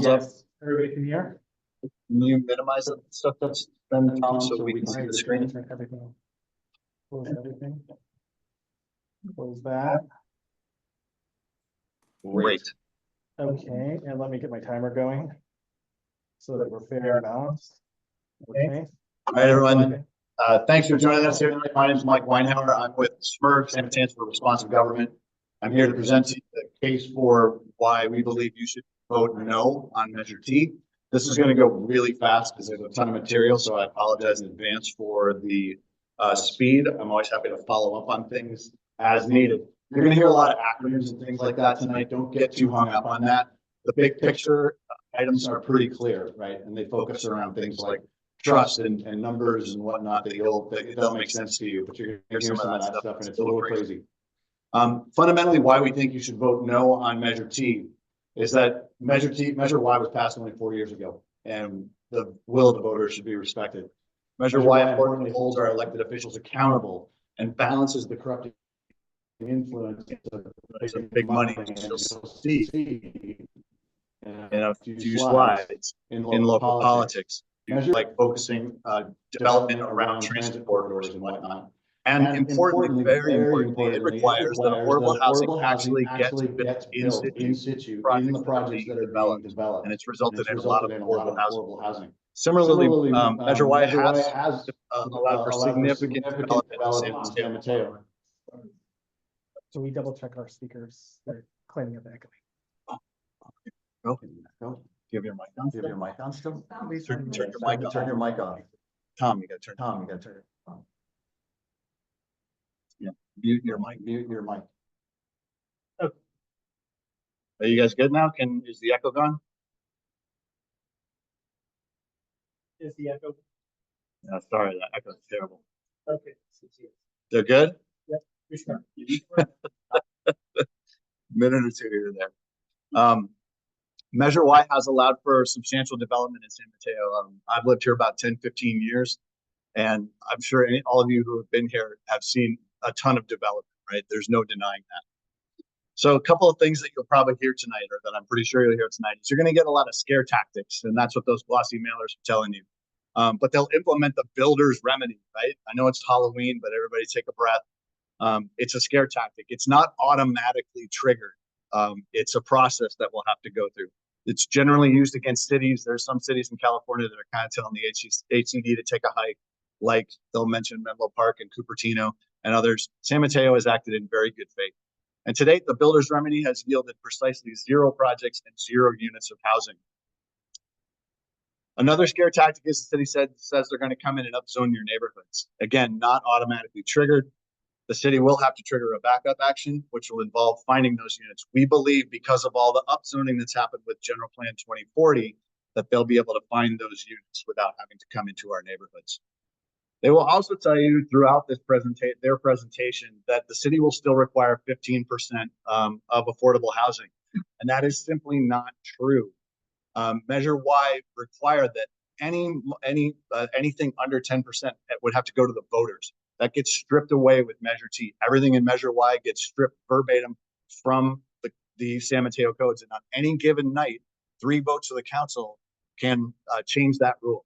Yes, everybody can hear? Can you minimize the stuff that's been Tom so we can see the screen? Turn everything. Close everything. Close that. Great. Okay, and let me get my timer going so that we're fair and balanced. Okay. All right, everyone. Thanks for joining us here tonight. My name is Mike Weinhauer. I'm with SMERG, San Francisco for Responsive Government. I'm here to present to you the case for why we believe you should vote no on Measure T. This is going to go really fast because there's a ton of material, so I apologize in advance for the speed. I'm always happy to follow up on things as needed. You're going to hear a lot of acronyms and things like that tonight. Don't get too hung up on that. The big picture items are pretty clear, right? And they focus around things like trust and numbers and whatnot that'll make sense to you, but you're going to hear some of that stuff and it's a little crazy. Fundamentally, why we think you should vote no on Measure T is that Measure Y was passed only 4 years ago, and the will of the voters should be respected. Measure Y importantly holds our elected officials accountable and balances the corrupting influence of big money, as you'll see in a few slides in local politics, like focusing development around transit corridors and whatnot. And importantly, very importantly, it requires that affordable housing actually gets built in situ in the projects that are being developed. And it's resulted in a lot of affordable housing. Similarly, Measure Y has allowed for significant development in San Mateo. So we double check our speakers. They're claiming a echo. Go. Give your mic on. Give your mic on still. Turn your mic on. Turn your mic on. Tom, you got to turn. Tom, you got to turn it on. Yeah. Mute your mic. Mute your mic. Okay. Are you guys good now? Is the echo gone? Is the echo? No, sorry, that echo's terrible. Okay. They're good? Yep. Sure. Minute or two here and there. Measure Y has allowed for substantial development in San Mateo. I've lived here about 10, 15 years, and I'm sure all of you who have been here have seen a ton of development, right? There's no denying that. So a couple of things that you'll probably hear tonight, or that I'm pretty sure you'll hear tonight, is you're going to get a lot of scare tactics, and that's what those glossy mailers are telling you. But they'll implement the builder's remedy, right? I know it's Halloween, but everybody take a breath. It's a scare tactic. It's not automatically triggered. It's a process that we'll have to go through. It's generally used against cities. There's some cities in California that are kind of telling the HCD to take a hike, like they'll mention Menlo Park and Cupertino and others. San Mateo has acted in very good faith. And to date, the builder's remedy has yielded precisely 0 projects and 0 units of housing. Another scare tactic is the city says they're going to come in and upzone your neighborhoods. Again, not automatically triggered. The city will have to trigger a backup action, which will involve finding those units. We believe because of all the upzoning that's happened with General Plan 2040, that they'll be able to find those units without having to come into our neighborhoods. They will also tell you throughout this their presentation that the city will still require 15% of affordable housing. And that is simply not true. Measure Y required that anything under 10% would have to go to the voters. That gets stripped away with Measure T. Everything in Measure Y gets stripped verbatim from the San Mateo codes. And on any given night, 3 votes of the council can change that rule.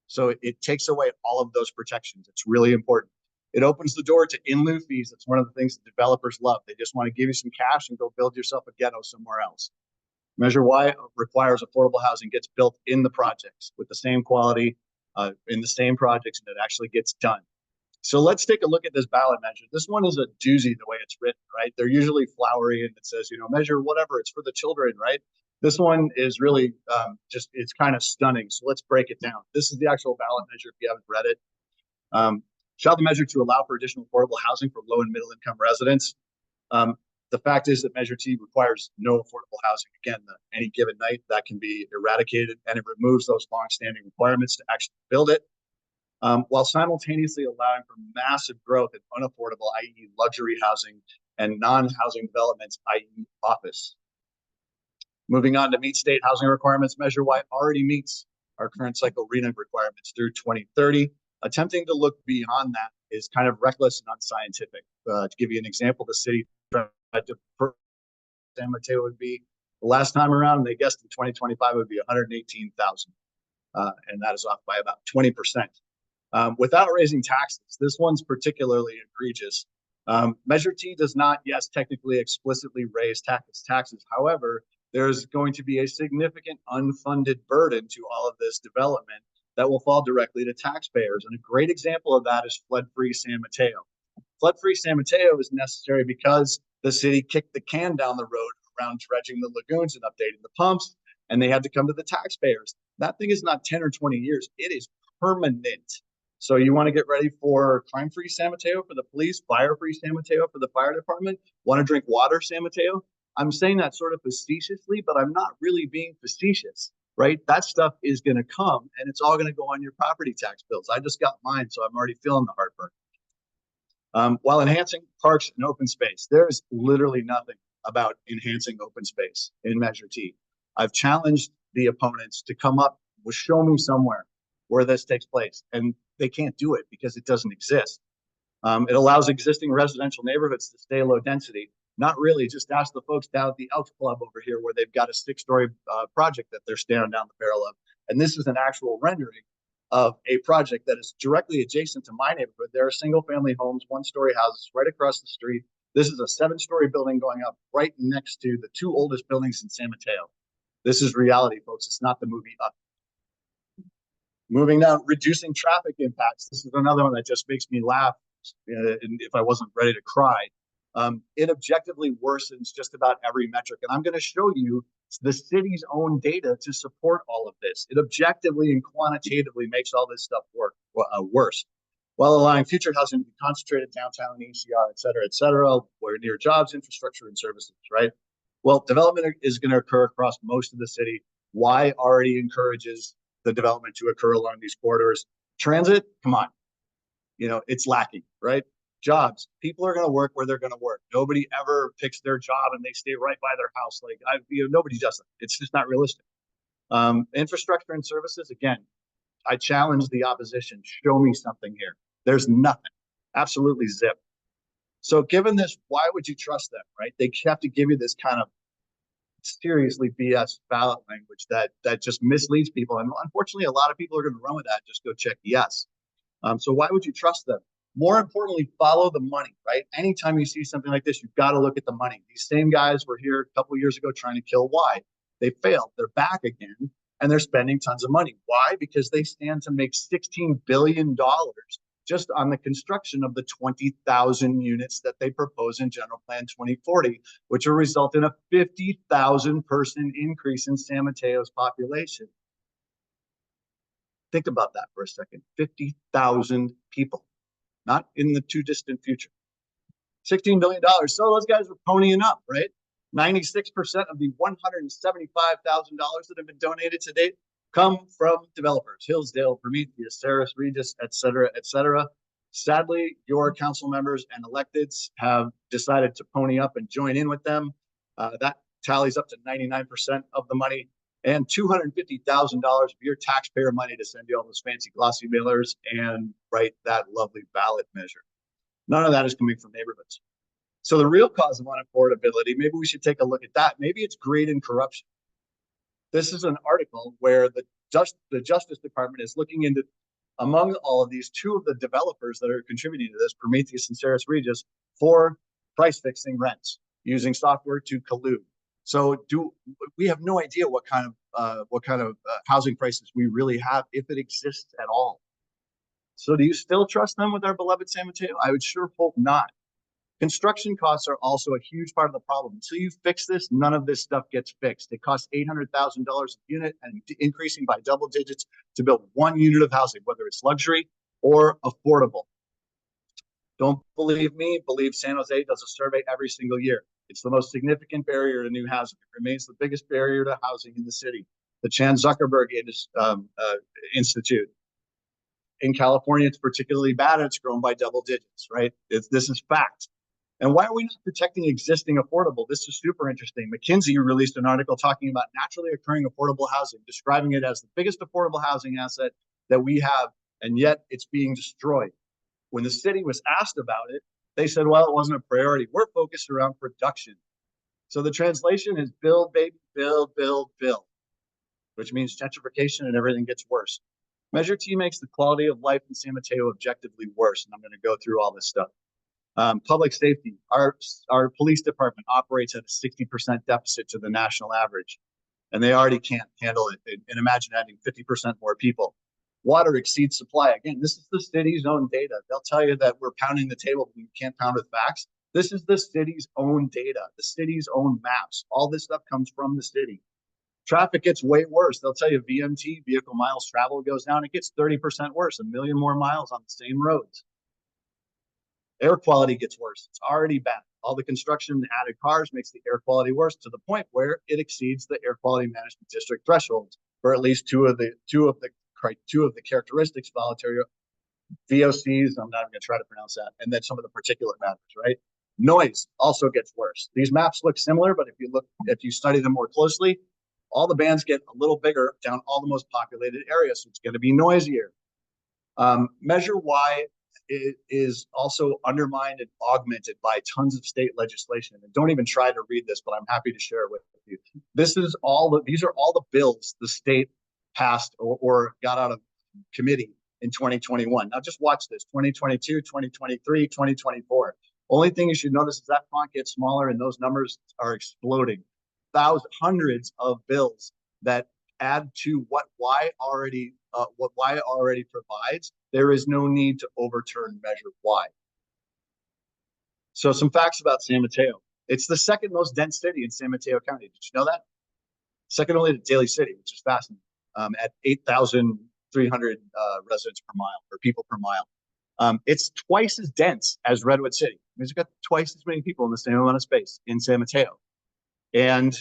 So it takes away all of those protections. It's really important. It opens the door to in lieu fees. That's one of the things that developers love. They just want to give you some cash and go build yourself a ghetto somewhere else. Measure Y requires affordable housing gets built in the projects with the same quality in the same projects, and it actually gets done. So let's take a look at this ballot measure. This one is a doozy the way it's written, right? They're usually flowery and it says, measure whatever, it's for the children, right? This one is really it's kind of stunning. So let's break it down. This is the actual ballot measure if you haven't read it. Shall the measure to allow for additional affordable housing for low and middle income residents? The fact is that Measure T requires no affordable housing. Again, any given night that can be eradicated, and it removes those longstanding requirements to actually build it. While simultaneously allowing for massive growth in unaffordable, i.e. luxury housing, and non-housing developments, i.e. office. Moving on to meet state housing requirements, Measure Y already meets our current cycle RENA requirements through 2030. Attempting to look beyond that is kind of reckless and unscientific. To give you an example, the city tried to San Mateo would be The last time around, they guessed in 2025 it would be 118,000. And that is off by about 20%. Without raising taxes, this one's particularly egregious. Measure T does not, yes, technically explicitly raise taxes. However, there's going to be a significant unfunded burden to all of this development that will fall directly to taxpayers. And a great example of that is flood-free San Mateo. Flood-free San Mateo is necessary because the city kicked the can down the road around dredging the lagoons and updating the pumps, and they had to come to the taxpayers. That thing is not 10 or 20 years. It is permanent. So you want to get ready for crime-free San Mateo for the police, fire-free San Mateo for the fire department, want to drink water San Mateo? I'm saying that sort of facetiously, but I'm not really being facetious, right? That stuff is going to come, and it's all going to go on your property tax bills. I just got mine, so I'm already feeling the heartburn. While enhancing parks and open space, there is literally nothing about enhancing open space in Measure T. I've challenged the opponents to come up with, show me somewhere where this takes place, and they can't do it because it doesn't exist. It allows existing residential neighborhoods to stay low density. Not really, just ask the folks down at the Elks Club over here where they've got a 6-story project that they're staring down the barrel of. And this is an actual rendering of a project that is directly adjacent to my neighborhood. There are single-family homes, 1-story houses right across the street. This is a 7-story building going up right next to the 2 oldest buildings in San Mateo. This is reality, folks. It's not the movie Up. Moving down, reducing traffic impacts. This is another one that just makes me laugh, and if I wasn't ready to cry. It objectively worsens just about every metric. And I'm going to show you the city's own data to support all of this. It objectively and quantitatively makes all this stuff worse, while allowing future housing to be concentrated downtown, ECR, et cetera, where near jobs, infrastructure, and services, right? Well, development is going to occur across most of the city. Y already encourages the development to occur along these corridors. Transit, come on. You know, it's lacking, right? Jobs, people are going to work where they're going to work. Nobody ever picks their job and they stay right by their house. Like, nobody does it. It's just not realistic. Infrastructure and services, again, I challenge the opposition. Show me something here. There's nothing. Absolutely zip. So given this, why would you trust them, right? They have to give you this kind of seriously BS ballot language that just misleads people. And unfortunately, a lot of people are going to run with that. Just go check yes. So why would you trust them? More importantly, follow the money, right? Anytime you see something like this, you've got to look at the money. These same guys were here a couple of years ago trying to kill Y. They failed. They're back again, and they're spending tons of money. Why? Because they stand to make $16 billion just on the construction of the 20,000 units that they propose in General Plan 2040, which will result in a 50,000 person increase in San Mateo's population. Think about that for a second. 50,000 people, not in the too distant future. $16 billion. So those guys are ponying up, right? 96% of the $175,000 that have been donated to date come from developers, Hillsdale, Prometheus, Saris, Regis, et cetera, et cetera. Sadly, your council members and electeds have decided to pony up and join in with them. That tallies up to 99% of the money and $250,000 of your taxpayer money to send you all those fancy glossy mailers and write that lovely ballot measure. None of that is coming from neighborhoods. So the real cause of unaffordability, maybe we should take a look at that. Maybe it's greed and corruption. This is an article where the Justice Department is looking into, among all of these, 2 of the developers that are contributing to this, Prometheus and Saris Regis, for price fixing rents using software to collude. So we have no idea what kind of housing prices we really have, if it exists at all. So do you still trust them with our beloved San Mateo? I would sure hope not. Construction costs are also a huge part of the problem. Until you fix this, none of this stuff gets fixed. It costs $800,000 a unit and increasing by double digits to build 1 unit of housing, whether it's luxury or affordable. Don't believe me, believe San Jose does a survey every single year. It's the most significant barrier to new housing. It remains the biggest barrier to housing in the city. The Chan Zuckerberg Institute. In California, it's particularly bad, and it's grown by double digits, right? This is fact. And why are we not protecting existing affordable? This is super interesting. McKinsey released an article talking about naturally occurring affordable housing, describing it as the biggest affordable housing asset that we have, and yet it's being destroyed. When the city was asked about it, they said, well, it wasn't a priority. We're focused around production. So the translation is build, baby, build, build, build, which means gentrification and everything gets worse. Measure T makes the quality of life in San Mateo objectively worse, and I'm going to go through all this stuff. Public safety. Our police department operates at a 60% deficit to the national average, and they already can't handle it. And imagine adding 50% more people. Water exceeds supply. Again, this is the city's own data. They'll tell you that we're pounding the table, but we can't pound with facts. This is the city's own data, the city's own maps. All this stuff comes from the city. Traffic gets way worse. They'll tell you VMT, vehicle miles traveled, goes down. It gets 30% worse, 1 million more miles on the same roads. Air quality gets worse. It's already bad. All the construction and added cars makes the air quality worse to the point where it exceeds the air quality management district thresholds for at least two of the characteristics voluntary VOCs. I'm not even going to try to pronounce that. And then some of the particulate matters, right? Noise also gets worse. These maps look similar, but if you study them more closely, all the bands get a little bigger down all the most populated areas. So it's going to be noisier. Measure Y is also undermined and augmented by tons of state legislation. And don't even try to read this, but I'm happy to share it with you. These are all the bills the state passed or got out of committee in 2021. Now just watch this, 2022, 2023, 2024. Only thing you should notice is that font gets smaller and those numbers are exploding. Hundreds of bills that add to what Y already provides. There is no need to overturn Measure Y. So some facts about San Mateo. It's the second most dense city in San Mateo County. Did you know that? Second only to Daly City, which is fascinating, at 8,300 residents per mile, or people per mile. It's twice as dense as Redwood City. It's got twice as many people in the same amount of space in San Mateo. And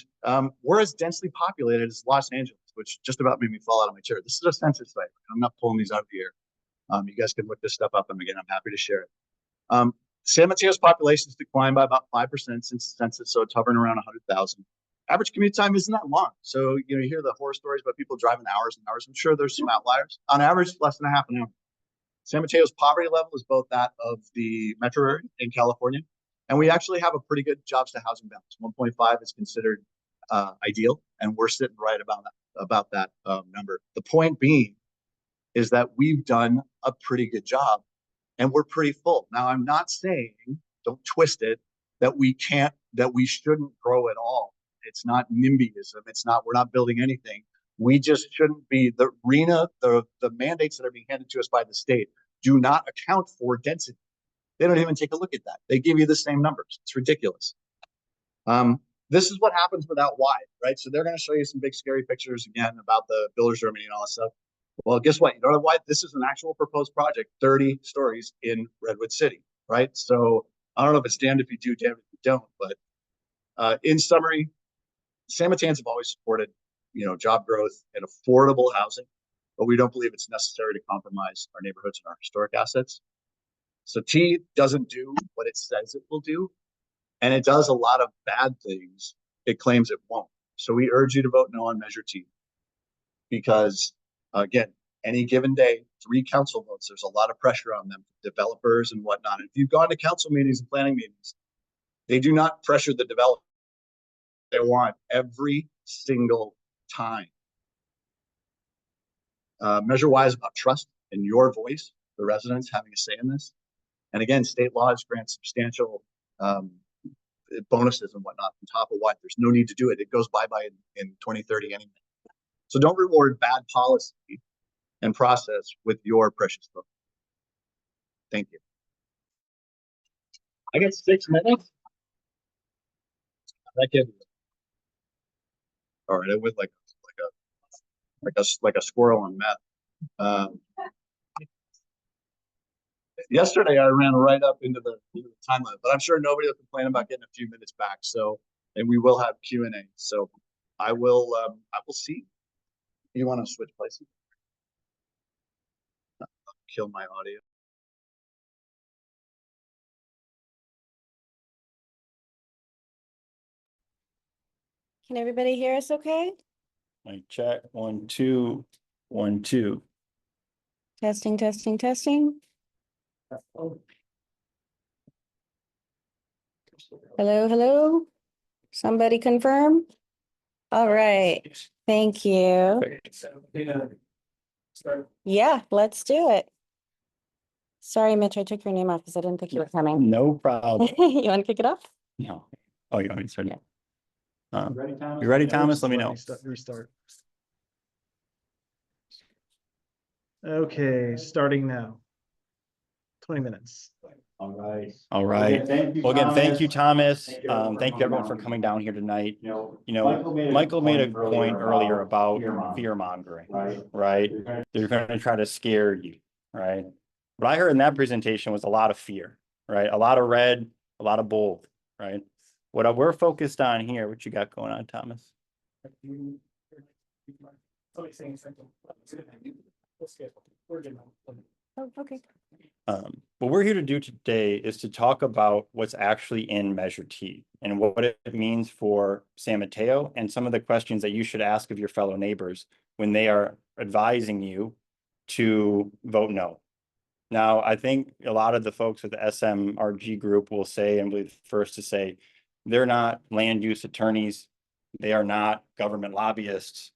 we're as densely populated as Los Angeles, which just about made me fall out of my chair. This is a census site. I'm not pulling these out of the air. You guys can look this stuff up, and again, I'm happy to share it. San Mateo's population has declined by about 5% since the census, so it's hovering around 100,000. Average commute time isn't that long. So, you hear the horror stories about people driving hours and hours. I'm sure there's some outliers. On average, less than a half an hour. San Mateo's poverty level is both that of the metro area in California, and we actually have a pretty good jobs to housing balance. 1.5 is considered ideal, and we're sitting right about that number. The point being is that we've done a pretty good job, and we're pretty full. Now, I'm not saying, don't twist it, that we shouldn't grow at all. It's not NIMBYism. We're not building anything. We just shouldn't be the mandates that are being handed to us by the state do not account for density. They don't even take a look at that. They give you the same numbers. It's ridiculous. This is what happens without Y, right? So they're going to show you some big scary pictures again about the builders Germany and all that stuff. Well, guess what? You don't have Y. This is an actual proposed project, 30 stories in Redwood City, right? So I don't know if it's damned if you do, damned if you don't. But in summary, San Mateans have always supported, job growth and affordable housing, but we don't believe it's necessary to compromise our neighborhoods and our historic assets. So T doesn't do what it says it will do, and it does a lot of bad things it claims it won't. So we urge you to vote no on Measure T, because again, any given day, 3 council votes, there's a lot of pressure on them, developers and whatnot. And if you've gone to council meetings and planning meetings, they do not pressure the developer. They want every single time. Measure Y is about trust in your voice, the residents having a say in this. And again, state laws grant substantial bonuses and whatnot on top of what. There's no need to do it. It goes bye-bye in 2030 anyway. So don't reward bad policy and process with your precious vote. Thank you. I get 6 minutes. That kid. All right, I went like a squirrel on meth. Yesterday, I ran right up into the time limit, but I'm sure nobody will complain about getting a few minutes back. So, and we will have Q&A. So, I will see. You want to switch places? Kill my audio. Can everybody hear us okay? Mic check, 1 2 1 2. Testing, testing, testing. Hello, hello. Somebody confirm? All right, thank you. Yeah, let's do it. Sorry, Mitch, I took your name off because I didn't think you were coming. No problem. You want to kick it off? No. Oh, you want me to start? Yeah. You ready, Thomas? Let me Let know. Restart. Okay, starting now. 20 minutes. All right. All right. Well, again, thank you, Thomas. Thank you everyone for coming down here tonight. You know, Michael made a point earlier about fear mongering, right? They're going to try to scare you, right? What I heard in that presentation was a lot of fear, right? A lot of red, a lot of bold, right? What we're focused on here, what you got going on, Thomas? Oh, okay. What we're here to do today is to talk about what's actually in Measure T and what it means for San Mateo and some of the questions that you should ask of your fellow neighbors when they are advising you to vote no. Now, I think a lot of the folks with the SMRG group will say, and will be the first to say, they're not land use attorneys. They are not government lobbyists.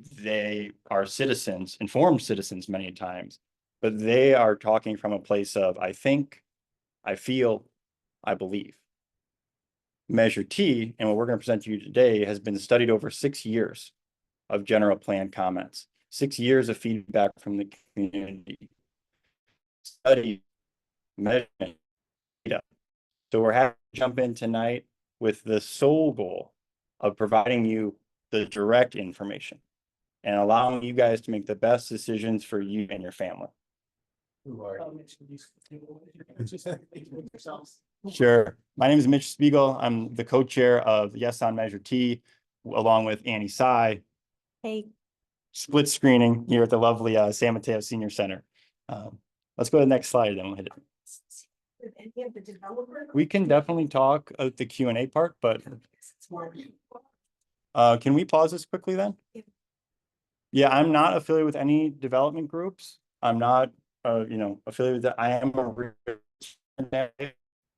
They are citizens, informed citizens many times, but they are talking from a place of, I think, I feel, I believe. Measure T, and what we're going to present to you today, has been studied over 6 years of general plan comments, 6 years of feedback from the community, study, measurement, data. So we're happy to jump in tonight with the sole goal of providing you the direct information and allowing you guys to make the best decisions for you and your family. Sure. My name is Mitch Spiegel. I'm the co-chair of Yes on Measure T, along with Annie Tsai. Hey, Split screening here at the lovely San Mateo Senior Center. Let's go to the next slide, then we'll hit it. We can definitely talk at the Q&A part, but can we pause this quickly then? Yeah, I'm not affiliated with any development groups. I'm not, affiliated with that. I am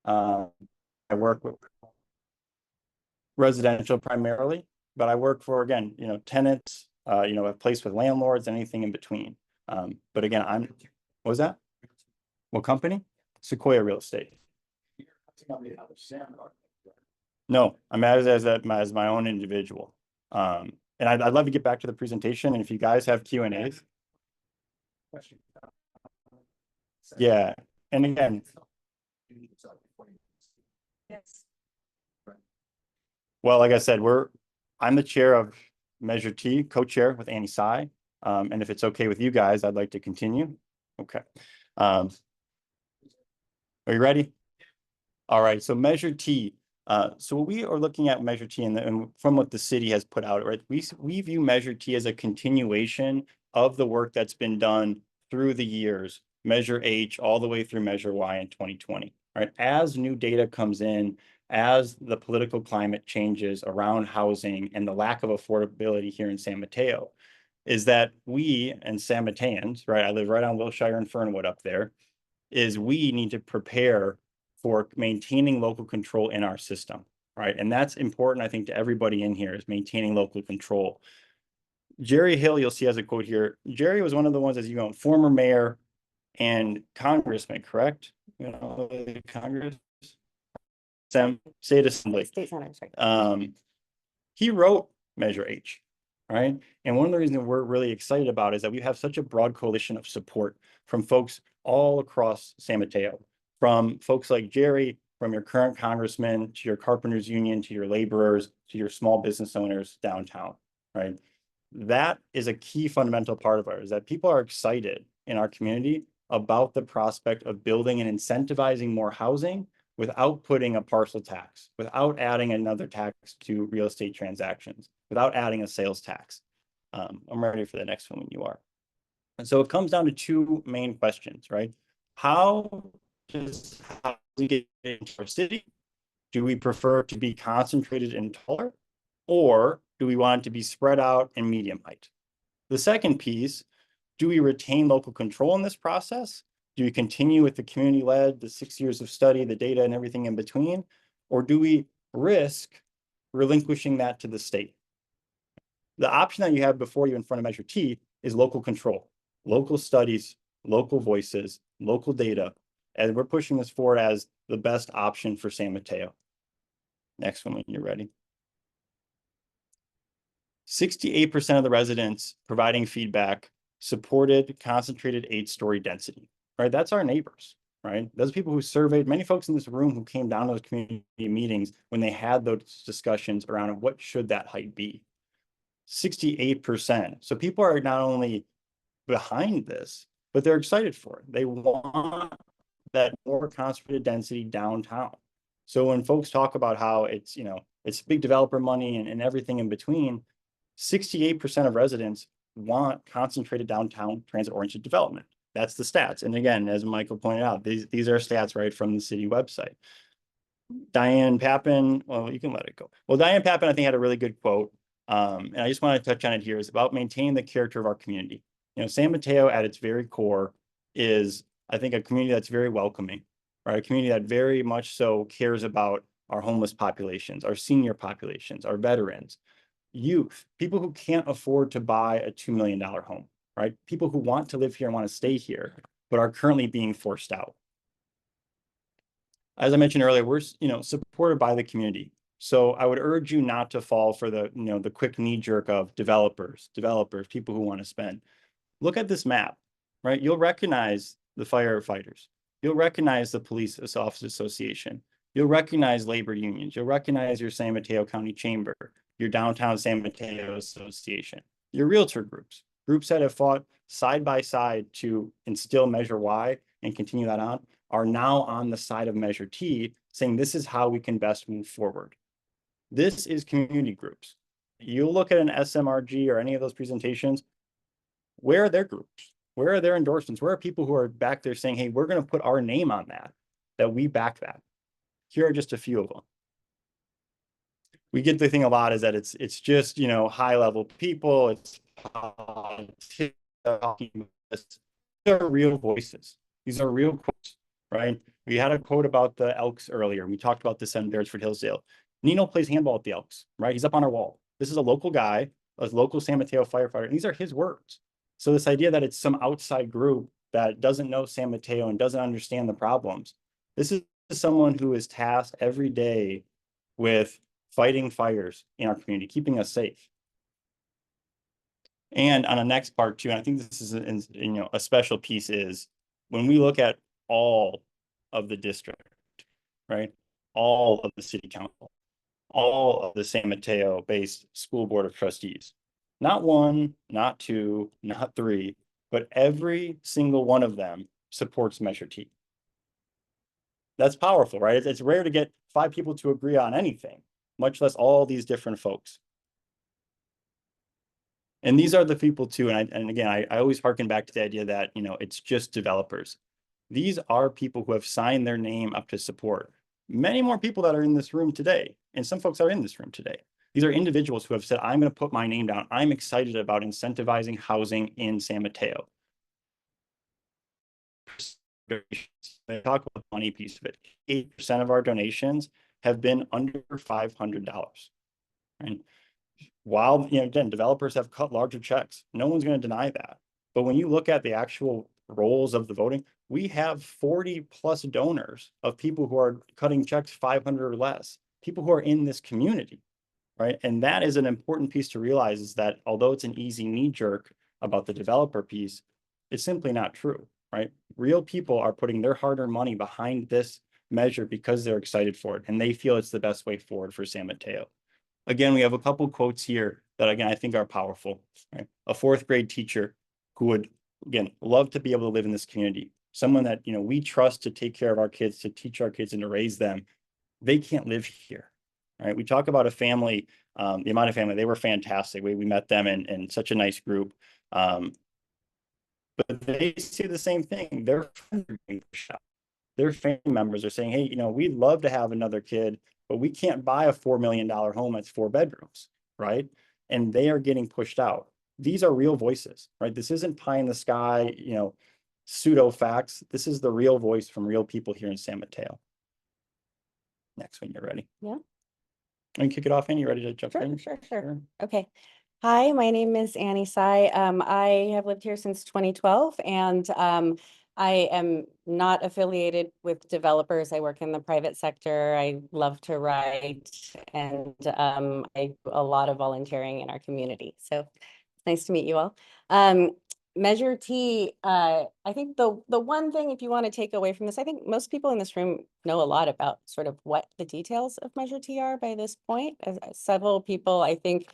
I work with residential primarily, but I work for, again, tenants, a place with landlords, anything in between. But again, what was that? What company? Sequoia Real Estate. No, I'm as my own individual. And I'd love to get back to the presentation. And if you guys have Q&As. Yeah. And again. Well, like I said, I'm the chair of Measure T, co-chair with Annie Tsai. And if it's okay with you guys, I'd like to continue. Okay. Are you ready? All right. So Measure T. So we are looking at Measure T and from what the city has put out, right? We view Measure T as a continuation of the work that's been done through the years, Measure H all the way through Measure Y in 2020, right? As new data comes in, as the political climate changes around housing and the lack of affordability here in San Mateo, is that we and San Mateans, right? I live right on Wilshire and Fernwood up there, is we need to prepare for maintaining local control in our system, right? And that's important, I think, to everybody in here, is maintaining local control. Jerry Hill, you'll see as a quote here, Jerry was one of the ones, as you know, former mayor and congressman, correct? Congress, State Assembly. State Senate, sorry. He wrote Measure H, right? And one of the reasons that we're really excited about is that we have such a broad coalition of support from folks all across San Mateo, from folks like Jerry, from your current congressman, to your carpenters union, to your laborers, to your small business owners downtown, right? That is a key fundamental part of ours, that people are excited in our community about the prospect of building and incentivizing more housing without putting a parcel tax, without adding another tax to real estate transactions, without adding a sales tax. I'm ready for the next one when you are. And so it comes down to two main questions, right? How does housing get into our city? Do we prefer to be concentrated and taller, or do we want it to be spread out and medium height? The second piece, do we retain local control in this process? Do we continue with the community-led, the 6 years of study, the data and everything in between? Or do we risk relinquishing that to the state? The option that you have before you in front of Measure T is local control, local studies, local voices, local data. And we're pushing this forward as the best option for San Mateo. Next one when you're ready. 68% of the residents providing feedback supported concentrated 8-story density, right? That's our neighbors, right? Those people who surveyed, many folks in this room who came down to those community meetings when they had those discussions around what should that height be. 68%. So people are not only behind this, but they're excited for it. They want that more concentrated density downtown. So when folks talk about how it's, you know, it's big developer money and everything in between, 68% of residents want concentrated downtown transit-oriented development. That's the stats. And again, as Michael pointed out, these are stats right from the city website. Diane Pappin, well, you can let it go. Well, Diane Pappin, I think, had a really good quote. And I just want to touch on it here. It's about maintaining the character of our community. You know, San Mateo at its very core is, I think, a community that's very welcoming, right? A community that very much so cares about our homeless populations, our senior populations, our veterans, youth, people who can't afford to buy a $2 million home, right? People who want to live here and want to stay here, but are currently being forced out. As I mentioned earlier, we're, you know, supported by the community. So I would urge you not to fall for the, you know, the quick knee jerk of developers, people who want to spend. Look at this map, right? You'll recognize the firefighters. You'll recognize the police officers association. You'll recognize labor unions. You'll recognize your San Mateo County Chamber, your downtown San Mateo Association, your realtor groups, groups that have fought side by side to instill Measure Y and continue that on, are now on the side of Measure T, saying this is how we can best move forward. This is community groups. You look at an SMRG or any of those presentations, where are their groups? Where are their endorsements? Where are people who are back there saying, hey, we're going to put our name on that we back that? Here are just a few of them. We get the thing a lot is that it's just, you know, high level people. It's talking about this. These are real voices. These are real quotes, right? We had a quote about the Elks earlier. We talked about this in Beresford Hillsdale. Nino plays handball at the Elks, right? He's up on our wall. This is a local guy, a local San Mateo firefighter, and these are his words. So this idea that it's some outside group that doesn't know San Mateo and doesn't understand the problems. This is someone who is tasked every day with fighting fires in our community, keeping us safe. And on the next part too, and I think this is a special piece, is when we look at all of the district, right? All of the city council, all of the San Mateo based school board of trustees, not one, not two, not three, but every single one of them supports Measure T. That's powerful, right? It's rare to get 5 people to agree on anything, much less all these different folks. And these are the people too. And again, I always harken back to the idea that, you know, it's just developers. These are people who have signed their name up to support. Many more people that are in this room today, and some folks are in this room today. These are individuals who have said, I'm going to put my name down. I'm excited about incentivizing housing in San Mateo. They talk about the money piece of it. 8% of our donations have been under $500. Right? While, you know, again, developers have cut larger checks. No one's going to deny that. But when you look at the actual roles of the voting, we have 40+ donors of people who are cutting checks 500 or less, people who are in this community, right? And that is an important piece to realize, is that although it's an easy knee jerk about the developer piece, it's simply not true, right? Real people are putting their hard-earned money behind this measure because they're excited for it and they feel it's the best way forward for San Mateo. Again, we have a couple quotes here that, again, I think are powerful, right? A 4th grade teacher who would, again, love to be able to live in this community. Someone that, you know, we trust to take care of our kids, to teach our kids and to raise them. They can't live here, right? We talk about a family, the amount of family, they were fantastic. We met them in such a nice group. But they see the same thing. Their friends are being pushed out. Their family members are saying, hey, you know, we'd love to have another kid, but we can't buy a $4 million home that's 4 bedrooms, right? And they are getting pushed out. These are real voices, right? This isn't pie in the sky, you know, pseudo facts. This is the real voice from real people here in San Mateo. Next, when you're ready. Yeah. And kick it off, Annie. You ready to jump in? Sure. Okay. Hi, my name is Annie Tsai. I have lived here since 2012 and I am not affiliated with developers. I work in the private sector. I love to write and I do a lot of volunteering in our community. So it's nice to meet you all. Measure T, I think the one thing, if you want to take away from this, I think most people in this room know a lot about sort of what the details of Measure T are by this point. As several people, I think,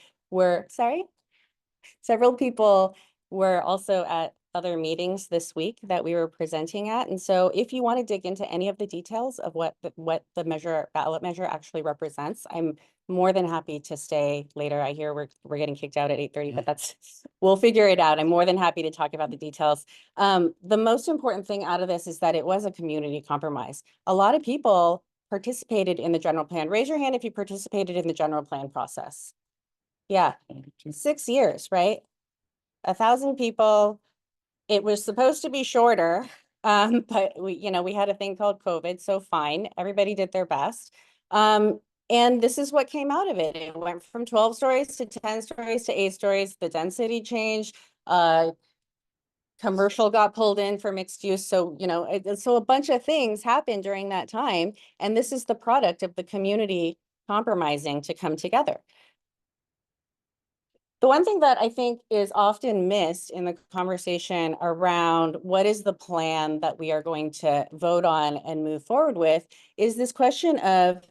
several people were also at other meetings this week that we were presenting at. And so if you want to dig into any of the details of what the ballot measure actually represents, I'm more than happy to stay later. I hear we're getting kicked out at 8:30, but we'll figure it out. I'm more than happy to talk about the details. The most important thing out of this is that it was a community compromise. A lot of people participated in the general plan. Raise your hand if you participated in the general plan process. Yeah, 6 years, right? 1,000 people. It was supposed to be shorter, but we had a thing called COVID, so fine, everybody did their best. And this is what came out of it. It went from 12 stories to 10 stories to 8 stories. The density changed. Commercial got pulled in for mixed use. So, so a bunch of things happened during that time. And this is the product of the community compromising to come together. The one thing that I think is often missed in the conversation around what is the plan that we are going to vote on and move forward with is this question of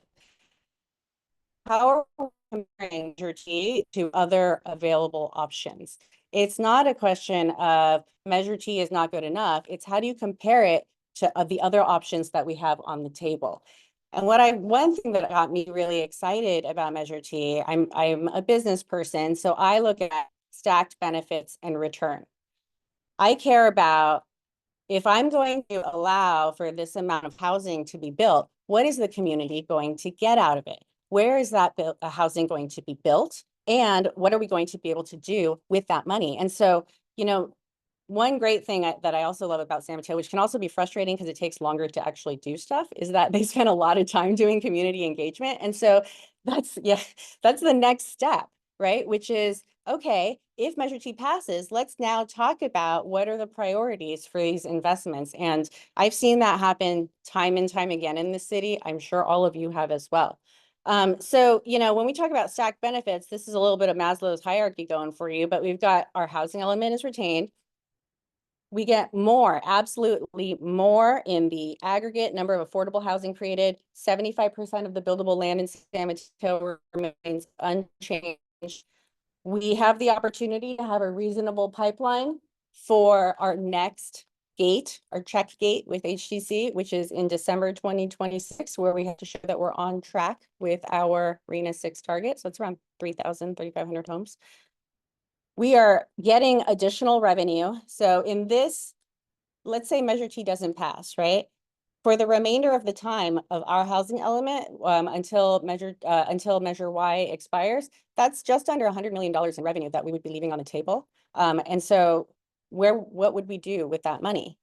how are we comparing Measure T to other available options? It's not a question of Measure T is not good enough. It's how do you compare it to the other options that we have on the table? And one thing that got me really excited about Measure T, I'm a business person, so I look at stacked benefits and return. I care about if I'm going to allow for this amount of housing to be built, what is the community going to get out of it? Where is that housing going to be built? And what are we going to be able to do with that money? And so, one great thing that I also love about San Mateo, which can also be frustrating because it takes longer to actually do stuff, is that they spend a lot of time doing community engagement. And so that's the next step, right? Which is, okay, if Measure T passes, let's now talk about what are the priorities for these investments. And I've seen that happen time and time again in the city. I'm sure all of you have as well. So, when we talk about stacked benefits, this is a little bit of Maslow's hierarchy going for you, but we've got our housing element is retained. We get more, absolutely more in the aggregate number of affordable housing created. 75% of the buildable land in San Mateo remains unchanged. We have the opportunity to have a reasonable pipeline for our next gate, our check gate with HTC, which is in December 2026, where we have to show that we're on track with our RENA 6 target. So it's around 3,500 homes. We are getting additional revenue. So in this, let's say Measure T doesn't pass, right? For the remainder of the time of our housing element, until Measure Y expires, that's just under $100 million in revenue that we would be leaving on the table. And so what would we do with that money?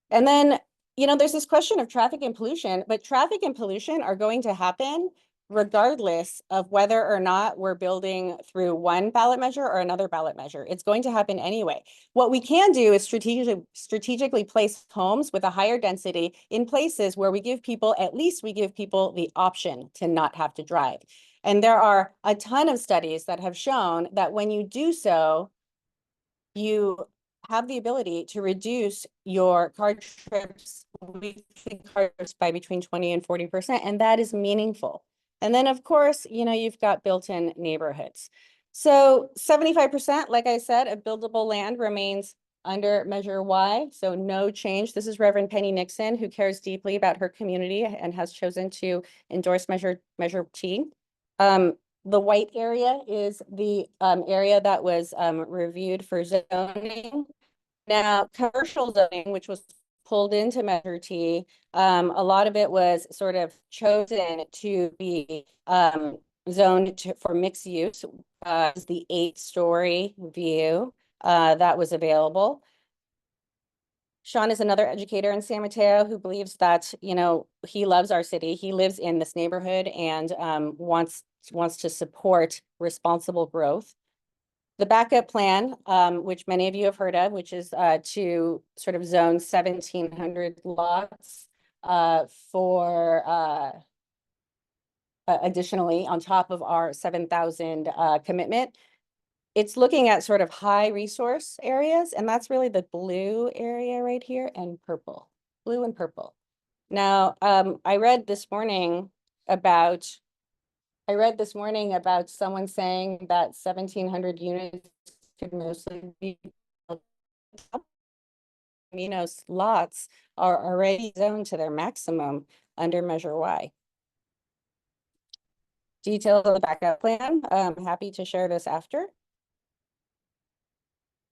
And then, there's this question of traffic and pollution, but traffic and pollution are going to happen regardless of whether or not we're building through one ballot measure or another ballot measure. It's going to happen anyway. What we can do is strategically place homes with a higher density in places where we give people the option to not have to drive. And there are a ton of studies that have shown that when you do so, you have the ability to reduce your weekly car trips by between 20 and 40%, and that is meaningful. And then, of course, you've got built-in neighborhoods. So 75%, like I said, of buildable land remains under Measure Y, so no change. This is Reverend Penny Nixon, who cares deeply about her community and has chosen to endorse Measure T. The white area is the area that was reviewed for zoning. Now, commercial zoning, which was pulled into Measure T, a lot of it was sort of chosen to be zoned for mixed use. The 8-story view that was available. Sean is another educator in San Mateo who believes that, you know, he loves our city. He lives in this neighborhood and wants to support responsible growth. The backup plan, which many of you have heard of, which is to sort of zone 1,700 lots for additionally on top of our 7,000 commitment. It's looking at sort of high resource areas, and that's really the blue area right here and purple, blue and purple. Now, I read this morning about someone saying that 1,700 units could mostly be lots are already zoned to their maximum under Measure Y. Details of the backup plan. I'm happy to share this after.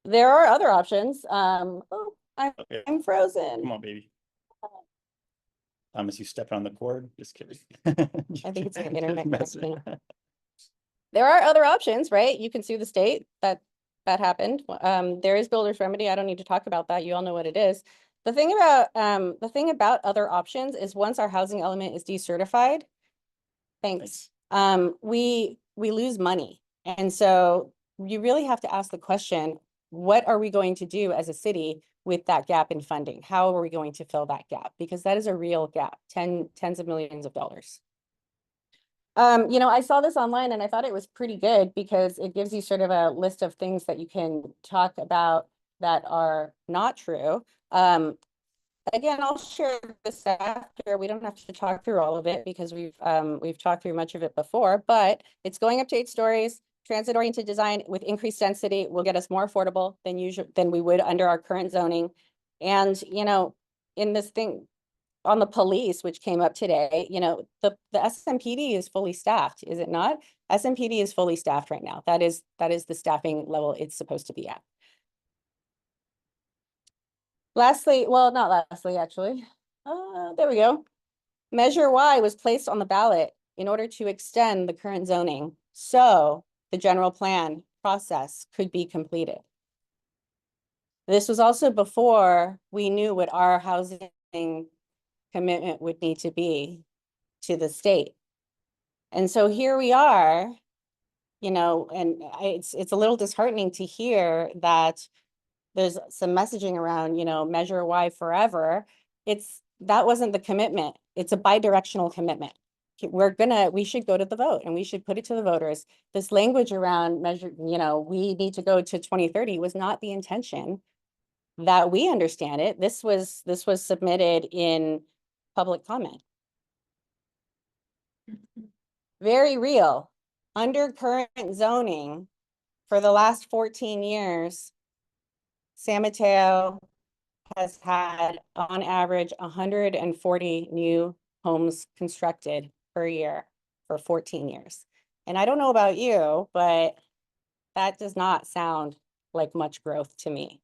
There are other options. Oh, Okay, I'm frozen. come on, baby. Thomas, you stepping on the cord? Just kidding. I think it's an internet Just messing. connection. There are other options, right? You can sue the state. That happened. There is builder's remedy. I don't need to talk about that. You all know what it is. The thing about other options is once our housing element is decertified, thanks. We lose money. And so you really have to ask the question, what are we going to do as a city with that gap in funding? How are we going to fill that gap? Because that is a real gap, tens of millions of dollars. You know, I saw this online and I thought it was pretty good because it gives you sort of a list of things that you can talk about that are not true. Again, I'll share this after. We don't have to talk through all of it because we've talked through much of it before, but it's going up to 8 stories. Transit-oriented design with increased density will get us more affordable than we would under our current zoning. And, you know, in this thing on the police, which came up today, you know, the SMPD is fully staffed, is it not? SMPD is fully staffed right now. That is the staffing level it's supposed to be at. Lastly, well, not lastly, actually. There we go. Measure Y was placed on the ballot in order to extend the current zoning, so the general plan process could be completed. This was also before we knew what our housing commitment would need to be to the state. And so here we are, you know, and it's a little disheartening to hear that there's some messaging around, you know, Measure Y forever. That wasn't the commitment. It's a bi-directional commitment. We should go to the vote and we should put it to the voters. This language around measure, you know, we need to go to 2030 was not the intention that we understand it. This was submitted in public comment. Very real. Under current zoning for the last 14 years, San Mateo has had on average 140 new homes constructed per year for 14 years. And I don't know about you, but that does not sound like much growth to me.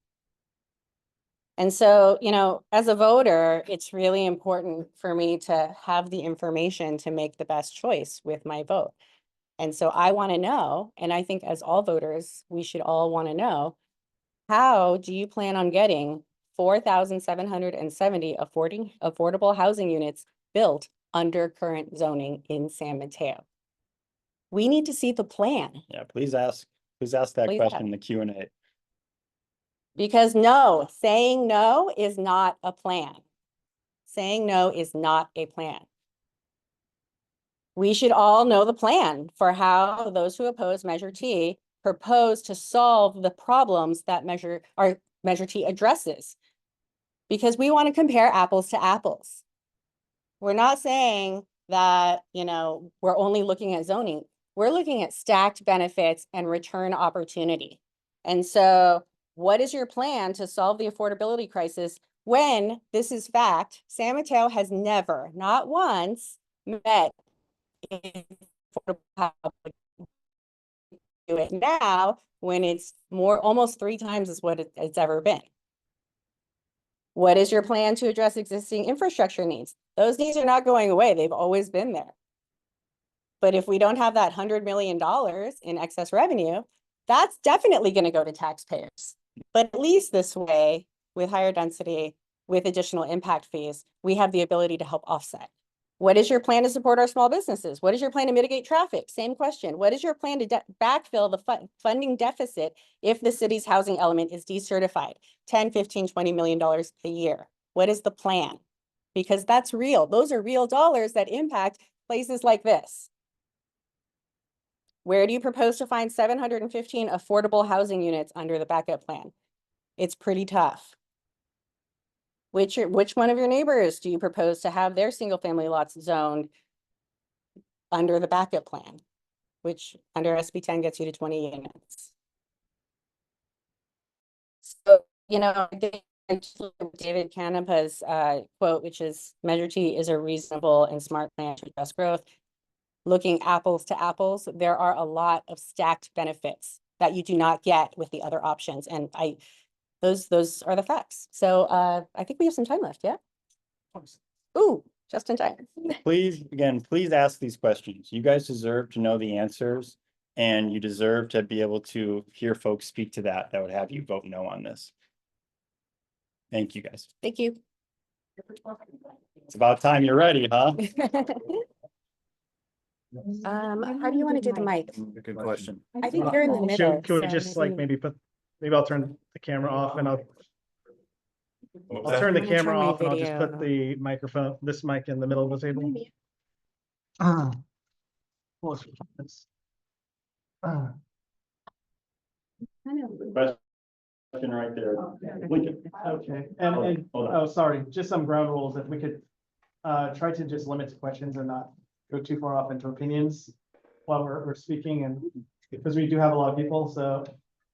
And so, you know, as a voter, it's really important for me to have the information to make the best choice with my vote. And so I want to know, and I think as all voters, we should all want to know, how do you plan on getting 4,770 affordable housing units built under current zoning in San Mateo? We need to see the plan. Yeah, please ask that Please question ask. in the Q&A. Because no, saying no is not a plan. Saying no is not a plan. We should all know the plan for how those who oppose Measure T propose to solve the problems that Measure T addresses. Because we want to compare apples to apples. We're not saying that, you know, we're only looking at zoning. We're looking at stacked benefits and return opportunity. And so what is your plan to solve the affordability crisis when, this is fact, San Mateo has never, not once, met affordable housing? Do it now when it's almost 3 times as what it's ever been. What is your plan to address existing infrastructure needs? Those needs are not going away. They've always been there. But if we don't have that $100 million in excess revenue, that's definitely going to go to taxpayers. But at least this way, with higher density, with additional impact fees, we have the ability to help offset. What is your plan to support our small businesses? What is your plan to mitigate traffic? Same question. What is your plan to backfill the funding deficit if the city's housing element is decertified? 10, 15, $20 million a year. What is the plan? Because that's real. Those are real dollars that impact places like this. Where do you propose to find 715 affordable housing units under the backup plan? It's pretty tough. Which one of your neighbors do you propose to have their single family lots zoned under the backup plan? Which under SB 10 gets you to 20 units. So, you know, David Canepa's quote, which is Measure T is a reasonable and smart plan to address growth. Looking apples to apples, there are a lot of stacked benefits that you do not get with the other options. And those are the facts. So I think we have some time left, yeah? Ooh, just in time. Please, again, please ask these questions. You guys deserve to know the answers, and you deserve to be able to hear folks speak to that would have you vote no on this. Thank you, guys. Thank you. It's about time you're ready, huh? How do you want to do the mic? Good question. I think you're in the middle. Can we so just like maybe I'll turn the camera off and I'll turn the I'm gonna camera turn my off and I'll just video. put the microphone, this mic in the middle of the table. Question right there. Lincoln. Okay, Hold and, on. oh, sorry, just some ground rules, if we could try to just limit to questions and not go too far off into opinions while we're speaking, and because we do have a lot of people, so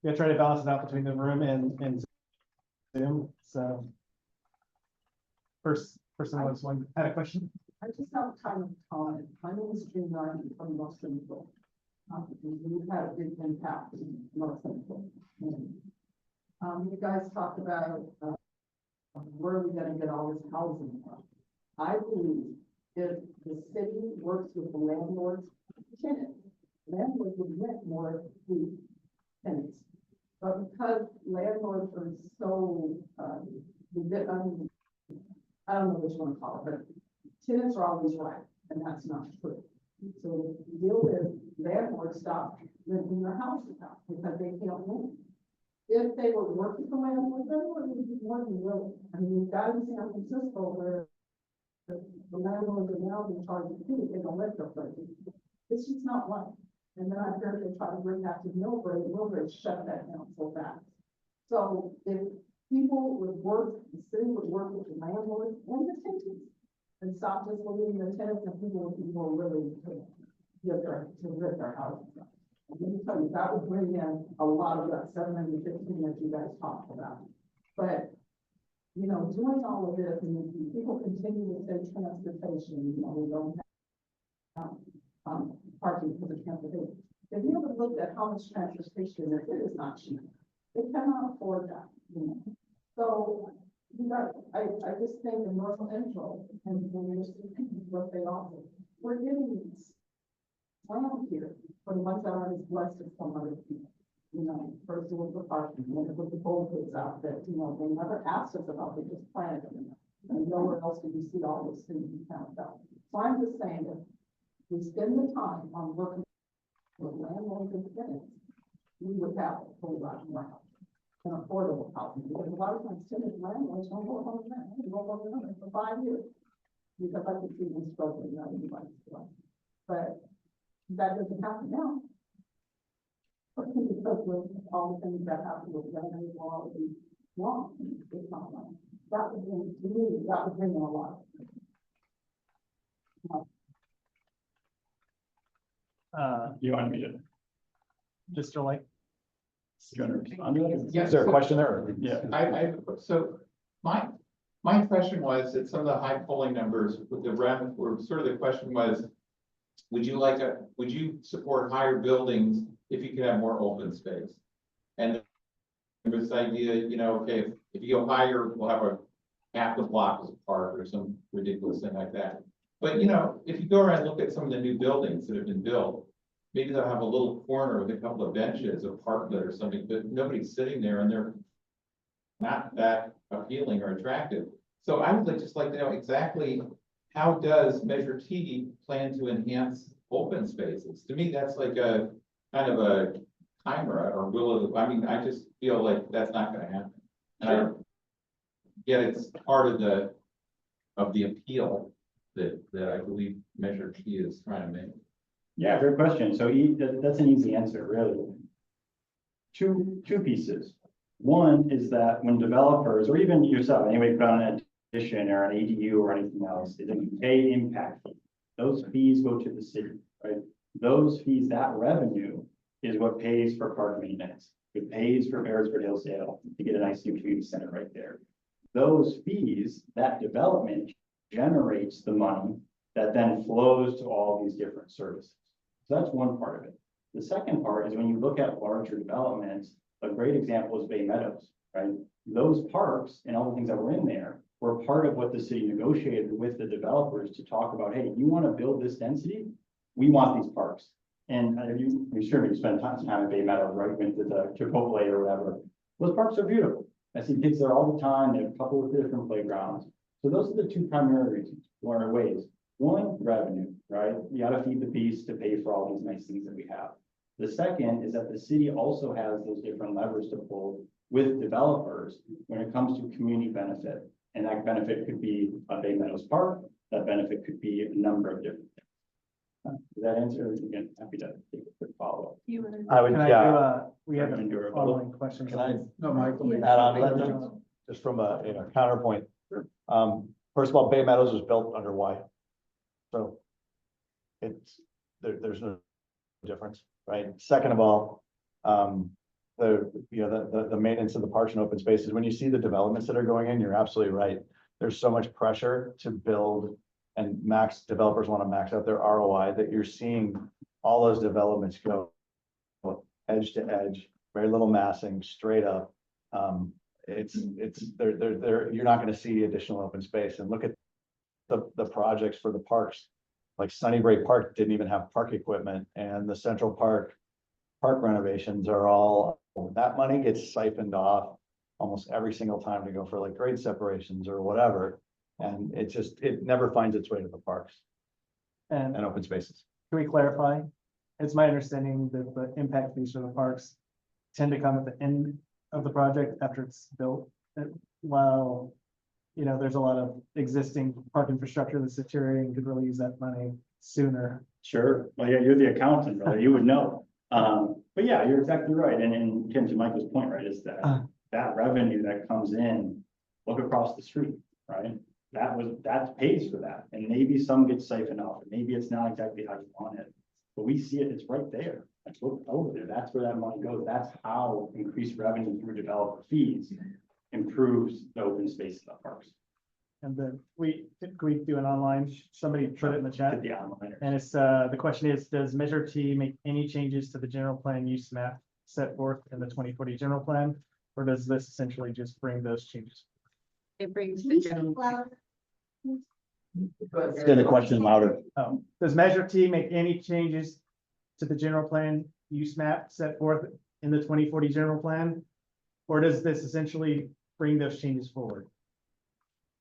we try to balance it out between the room and Zoom, so. First person had a question. I just have kind of comment. My name is Jim Ryan from North Central. We've had a big impact in North Central. You guys talked about where are we going to get all this housing from? I believe if the city works with the landlords, tenants would rent more to tenants. But because landlords are so, I don't know what you want to call it, but tenants are always right, and that's not true. So the deal is landlords stop renting their houses out because they can't rent. If they were working for landlords, then would be more than willing. I mean, you've got in San Francisco where the landlords are now being charged a fee, they don't let their places. It's just not right. And then I heard they try to bring that to Millbridge shut that down so fast. So if people would work, the city would work with the landlords and the tenants and stop just believing the tenants and people are willing to rent their houses. And let me tell you, that would bring in a lot of that 715 that you guys talked about. But, you know, doing all of this and people continue to say transportation, you know, we don't have parking for the transportation. If you ever looked at how much transportation there is, not cheap. They cannot afford that, you know. So you got, I just think in North Central and when you're seeing what they offer, we're getting these plans here for the ones that aren't as blessed as some other people. You know, first it was the parking, then it was the bulkheads out that, you know, they never asked us about, they just planted them. And nowhere else did you see all those things you found out. So I'm just saying that we spend the time on working with landlords and tenants, we would have a whole lot more and affordable housing, because a lot of times tenants and landlords don't go home rent, they go home rent for 5 years. Because I can see them struggling, not anybody's struggling. But that doesn't happen now. Because of all the things that happen with revenue law, wrong, it's not right. That would bring, to me, that would bring in a lot. You want me to? Just to like, Is there a question there? Yeah. So my question was that some of the high polling numbers with the REM were sort of the question was, would you support higher buildings if you could have more open space? And there was this idea, you know, okay, if you go higher, we'll have a half the block as a park or some ridiculous thing like that. But you know, if you go around and look at some of the new buildings that have been built, maybe they'll have a little corner with a couple of benches, a parklet or something, but nobody's sitting there and they're not that appealing or attractive. So I would just like to know exactly, how does Measure T plan to enhance open spaces? To me, that's like a kind of a timer or I mean, I just feel like that's not gonna happen. And I get it's part of the appeal that I believe Measure T is trying to make. Yeah, great question. So that's an easy answer, really. Two pieces. One is that when developers, or even yourself, anybody put on an addition or an ADU or anything else, is that you pay impact fee. Those fees go to the city, right? Those fees, that revenue is what pays for park maintenance. It pays for Beresford Hill sale to get a nice new community center right there. Those fees, that development generates the money that then flows to all these different services. So that's one part of it. The second part is when you look at larger developments, a great example is Bay Meadows, right? Those parks and all the things that were in there were part of what the city negotiated with the developers to talk about, hey, you want to build this density? We want these parks. And I'm sure you spent tons of time at Bay Meadows, right? Went to the Chipotle or whatever. Those parks are beautiful. I see kids there all the time. They have a couple of different playgrounds. So those are the two primary reasons, or ways. One, revenue, right? You got to feed the beast to pay for all these nice things that we have. The second is that the city also has those different levers to pull with developers when it comes to community benefit. And that benefit could be a Bay Meadows Park. That benefit could be a number of different things. Does that answer? Again, happy to take a quick follow-up. I would, Can I yeah, we have Recommend do a a following question. can I No, Michael. add on to that? Just from a, counterpoint. First of all, Bay Meadows was built under Y. So it's, there's no difference, right? Second of all, the maintenance of the parks and open spaces, when you see the developments that are going in, you're absolutely right. There's so much pressure to build, and developers want to max out their ROI, that you're seeing all those developments go edge to edge, very little massing, straight up. You're not going to see additional open space. And look at the projects for the parks. Like Sunnybrae Park didn't even have park equipment, and the Central Park renovations are all, that money gets siphoned off almost every single time to go for like grade separations or whatever. And it never finds its way to the parks And and open spaces. can we clarify? It's my understanding that the impact fees for the parks tend to come at the end of the project after it's built. And while, there's a lot of existing park infrastructure that's deteriorating, could really use that money sooner. Sure. Well, yeah, you're the accountant, brother. You would know. But yeah, you're exactly right. And Kim, to Michael's point, right, is that that revenue that comes in, look across the street, right? That pays for that. And maybe some gets siphoned off. Maybe it's not exactly how you want it, but we see it. It's right there. Like, look over there. That's where that money goes. That's how increased revenue through developer fees improves the open space of the parks. And then we do an online, somebody put it in the chat. The online. And it's, the question is, does Measure T make any changes to the general plan use map set forth in the 2040 general plan? Or does this essentially just bring those changes? It brings the general. Say the question louder. Does Measure T make any changes to the general plan use map set forth in the 2040 general plan? Or does this essentially bring those changes forward?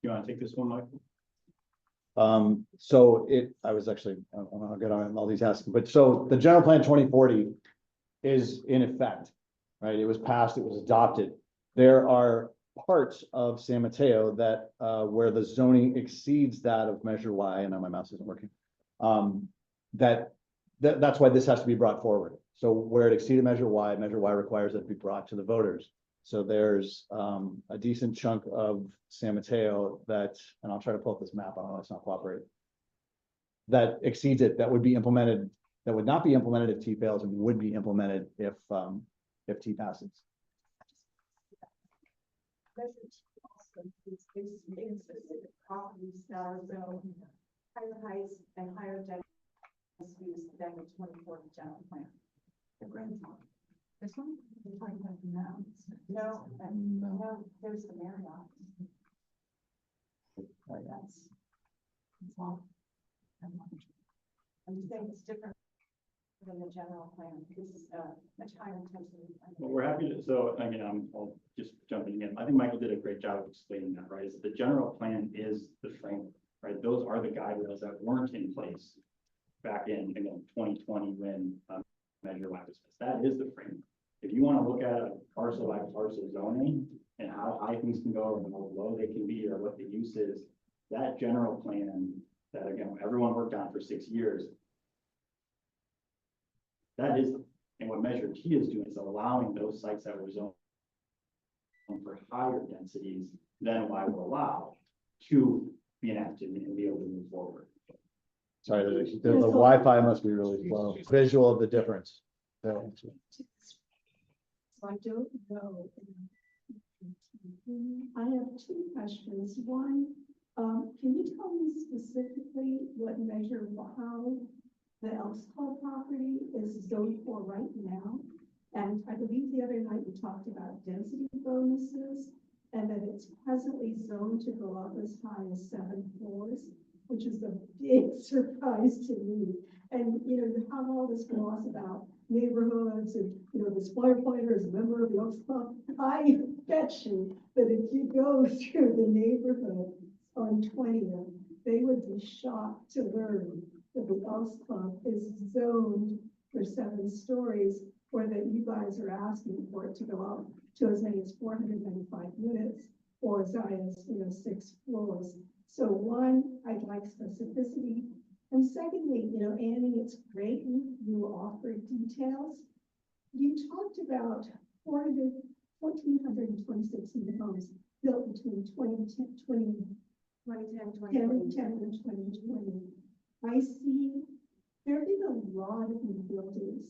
You want to take this one, Michael? I was actually, I don't know how good I am multitasking, but so the general plan 2040 is in effect, right? It was passed, it was adopted. There are parts of San Mateo that, where the zoning exceeds that of Measure Y, and now my mouse isn't working. That's why this has to be brought forward. So where it exceeded Measure Y requires that it be brought to the voters. So there's a decent chunk of San Mateo that, and I'll try to pull up this map, I don't know, it's not cooperating, that exceeds it, that would be implemented, that would not be implemented if T fails, and would be implemented if T passes. Properties that are zoned higher heights and higher densities than the 2040 general plan. The grand one. This one? You're talking about the mountains. No, there's the Marriott. That's all. I'm saying it's different than the general plan. This is much higher intensity. Well, we're happy to, so, I mean, I'll just jumping in. think Michael did a great job of explaining that, right? Is that the general plan is the framework, right? Those are the guidelines that weren't in place back in, again, 2020 when Measure Y was passed. That is the framework. If you want to look at a parcel by parcel zoning and how high things can go and how low they can be or what the use is, that general plan that, again, everyone worked on for 6 years, that is, and what Measure T is doing is allowing those sites that were zoned for higher densities than Y will allow to be enacted and be able to move forward. Sorry, the Wi-Fi must be really slow. Visual of the difference. So, So I don't know. I have two questions. One, can you tell me specifically what measure, how the Elks Club property is zoned for right now? And I believe the other night we talked about density bonuses and that it's presently zoned to go up as high as 7 floors, which is a big surprise to me. And, you know, you have all this gloss about neighborhoods and, you know, this firefighter is a member of the Elks Club. I bet you that if you go through the neighborhood on 20th, they would be shocked to learn that the Elks Club is zoned for 7 stories, or that you guys are asking for it to go up to as many as 495 units, or as high as, you know, 6 floors. So one, I'd like specificity. And secondly, you know, Annie, it's great you offered details. You talked about 1,426 new homes built between 2010 and 2020. I see there have been a lot of new buildings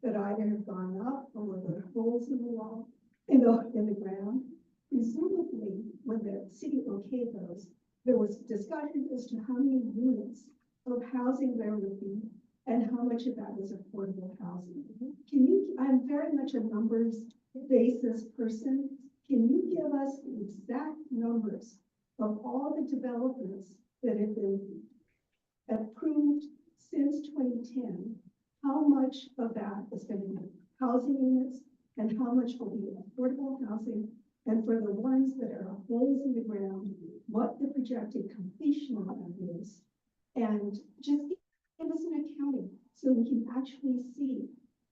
that either have gone up or where there are holes in the wall, in the ground. Presumably, when the city okayed those, there was discussion as to how many units of housing there would be and how much of that was affordable housing. Can you, I'm very much a numbers basis person. Can you give us the exact numbers of all the developments that have been approved since 2010? How much of that is going to be housing units and how much will be affordable housing? And for the ones that are holes in the ground, what the projected completion of that is? And just give us an accounting so we can actually see,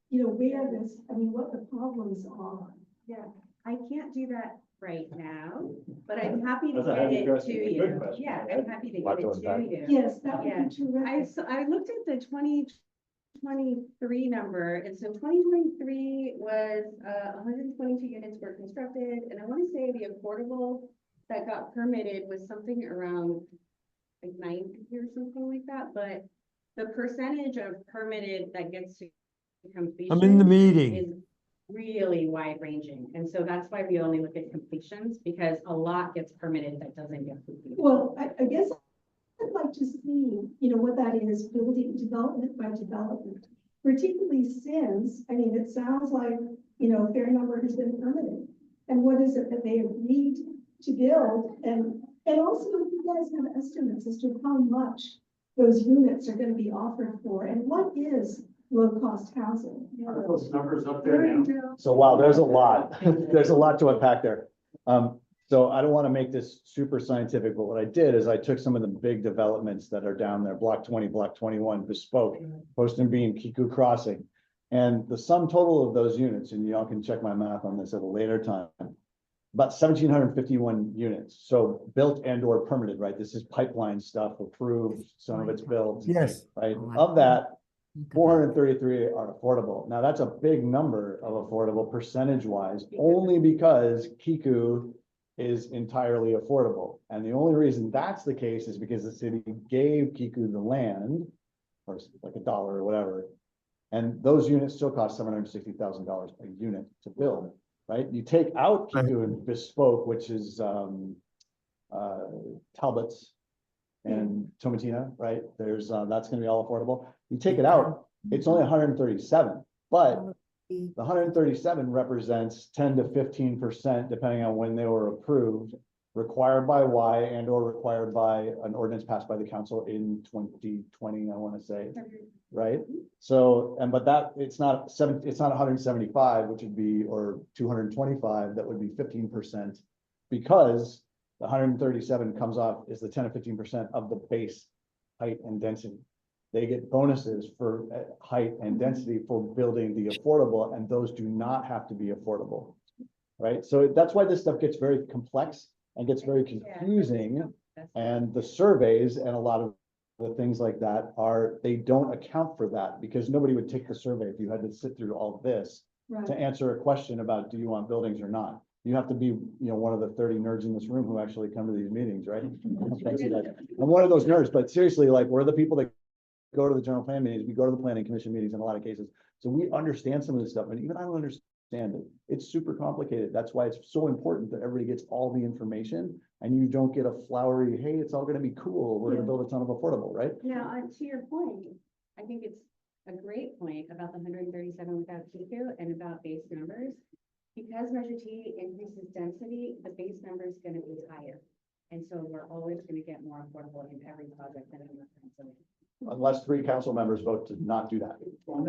you know, where this, I mean, what the problems are. Yeah, I can't do that right now, but I'm happy to That's a get heavy it question, to a you. good question, Yeah, right? I'm happy to Lot get to it to unpack. you. Yes, that would Yeah. be terrific. I looked at the 2023 number, and so 2023 was 122 units were constructed, and I want to say the affordable that got permitted was something around like 90 or something like that, but the percentage of permitted that gets to completion. I'm in the meeting. Is really wide ranging, and so that's why we only look at completions, because a lot gets permitted that doesn't get completed. Well, I guess I'd like to see, you know, what that is, building development by development, particularly since, I mean, it sounds like, you know, a fair number has been permitted. And what is it that they agreed to build? And also, if you guys have estimates as to how much those units are going to be offered for, and what is low-cost housing? Are those numbers up there now? So wow, there's a lot. There's a lot to unpack there. So I don't want to make this super scientific, but what I did is I took some of the big developments that are down there, block 20, block 21, Bespoke, Post and Bean, Kiku Crossing. And the sum total of those units, and y'all can check my math on this at a later time, about 1,751 units. So built and or permitted, right? This is pipeline stuff, approved, some of it's built. Yes. Right? Of that, 433 are affordable. Now that's a big number of affordable percentage wise, only because Kiku is entirely affordable. And the only reason that's the case is because the city gave Kiku the land, or like $1 or whatever. And those units still cost $760,000 a unit to build, right? You take out Kiku and Bespoke, which is Talbot's and Tomatina, right? There's that's going to be all affordable. You take it out, it's only 137, but the 137 represents 10 to 15%, depending on when they were approved, required by Y and or required by an ordinance passed by the council in 2020, I want to say, right? So, and but that it's not 175, which would be, or 225, that would be 15% because the 137 comes off is the 10 or 15% of the base height and density. They get bonuses for height and density for building the affordable, and those do not have to be affordable. Right? So that's why this stuff gets very complex and gets very confusing. And the surveys and a lot of the things like that they don't account for that, because nobody would take the survey if you had to sit through all of this Right. to answer a question about, do you want buildings or not? You have to be, one of the 30 nerds in this room who actually come to these meetings, right? Thanks, you guys. I'm one of those nerds, but seriously, like, we're the people that go to the general plan meetings, we go to the planning commission meetings in a lot of cases. So we understand some of this stuff, and even I don't understand it. It's super complicated. That's why it's so important that everybody gets all the information, and you don't get a flowery, hey, it's all gonna be cool, we're gonna build a ton of affordable, right? Now, to your point, I think it's a great point about the 137 without Kiku and about base numbers. Because Measure T increases density, the base number is gonna be higher. And so we're always gonna get more affordable in every project that I'm referencing. Unless 3 council members vote to not do that. One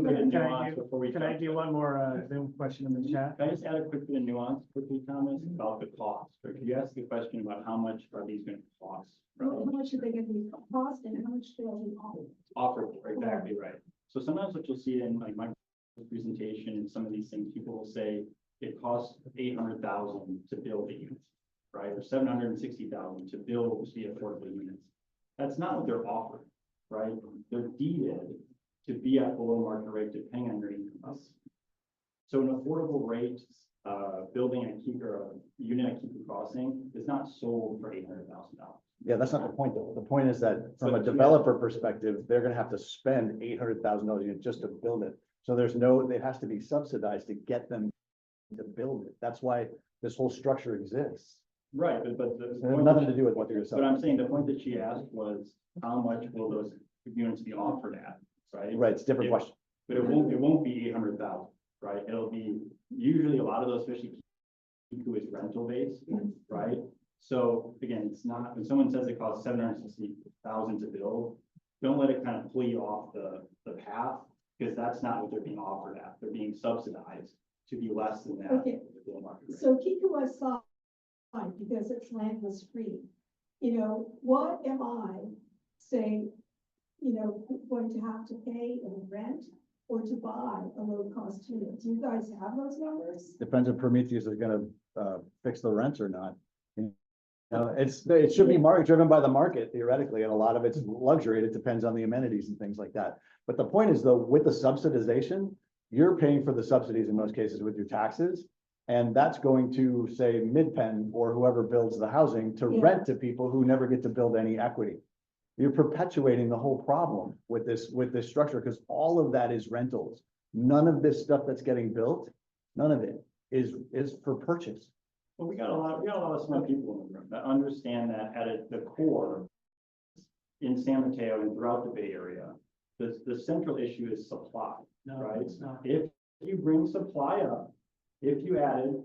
bit of Can I nuance do- before we. Can I do one more Zoom question in the chat? Can I just add a quick bit of nuance, quickly, Thomas, about the cost? Or could you ask the question about how much are these gonna cost? How much should they get these cost and how much they'll be offered? Offerable, exactly right. So sometimes what you'll see in like my presentation and some of these things, people will say it costs 800,000 to build the units, right? Or 760,000 to build the affordable units. That's not what they're offering, right? They're deeded to be at below market rate depending on your income. So an affordable rate, building a key or a unit at Keeper Crossing is not sold for $800,000. Yeah, that's not the point though. The point is that from a developer perspective, they're gonna have to spend $800,000 just to build it. So it has to be subsidized to get them to build it. That's why this whole structure exists. Right, but It has nothing to do with what they're But selling. I'm saying the point that she asked was, how much will those units be offered at, right? Right, it's a different question. But it won't be 800,000, right? It'll be, usually a lot of those, especially Kiku is rental based, right? So again, it's not, when someone says it costs 760,000 to build, don't let it kind of pull you off the path, because that's not what they're being offered at. They're being subsidized to be less than that. Okay. at the below market rate. So Kiku aside, because its land was free, what am I saying, going to have to pay in rent or to buy a low cost unit? Do you guys have those numbers? Depends if Prometheus is gonna fix the rents or not. It should be market driven by the market theoretically, and a lot of it's luxury. It depends on the amenities and things like that. But the point is though, with the subsidization, you're paying for the subsidies in most cases with your taxes. And that's going to say Mid-Penn or whoever builds the housing to rent to people who never get to build any equity. You're perpetuating the whole problem with this structure, because all of that is rentals. None of this stuff that's getting built, none of it is for purchase. Well, we got a lot of smart people in the room that understand that at the core in San Mateo and throughout the Bay Area, the central issue is supply, right? It's not. If you bring supply up, if you added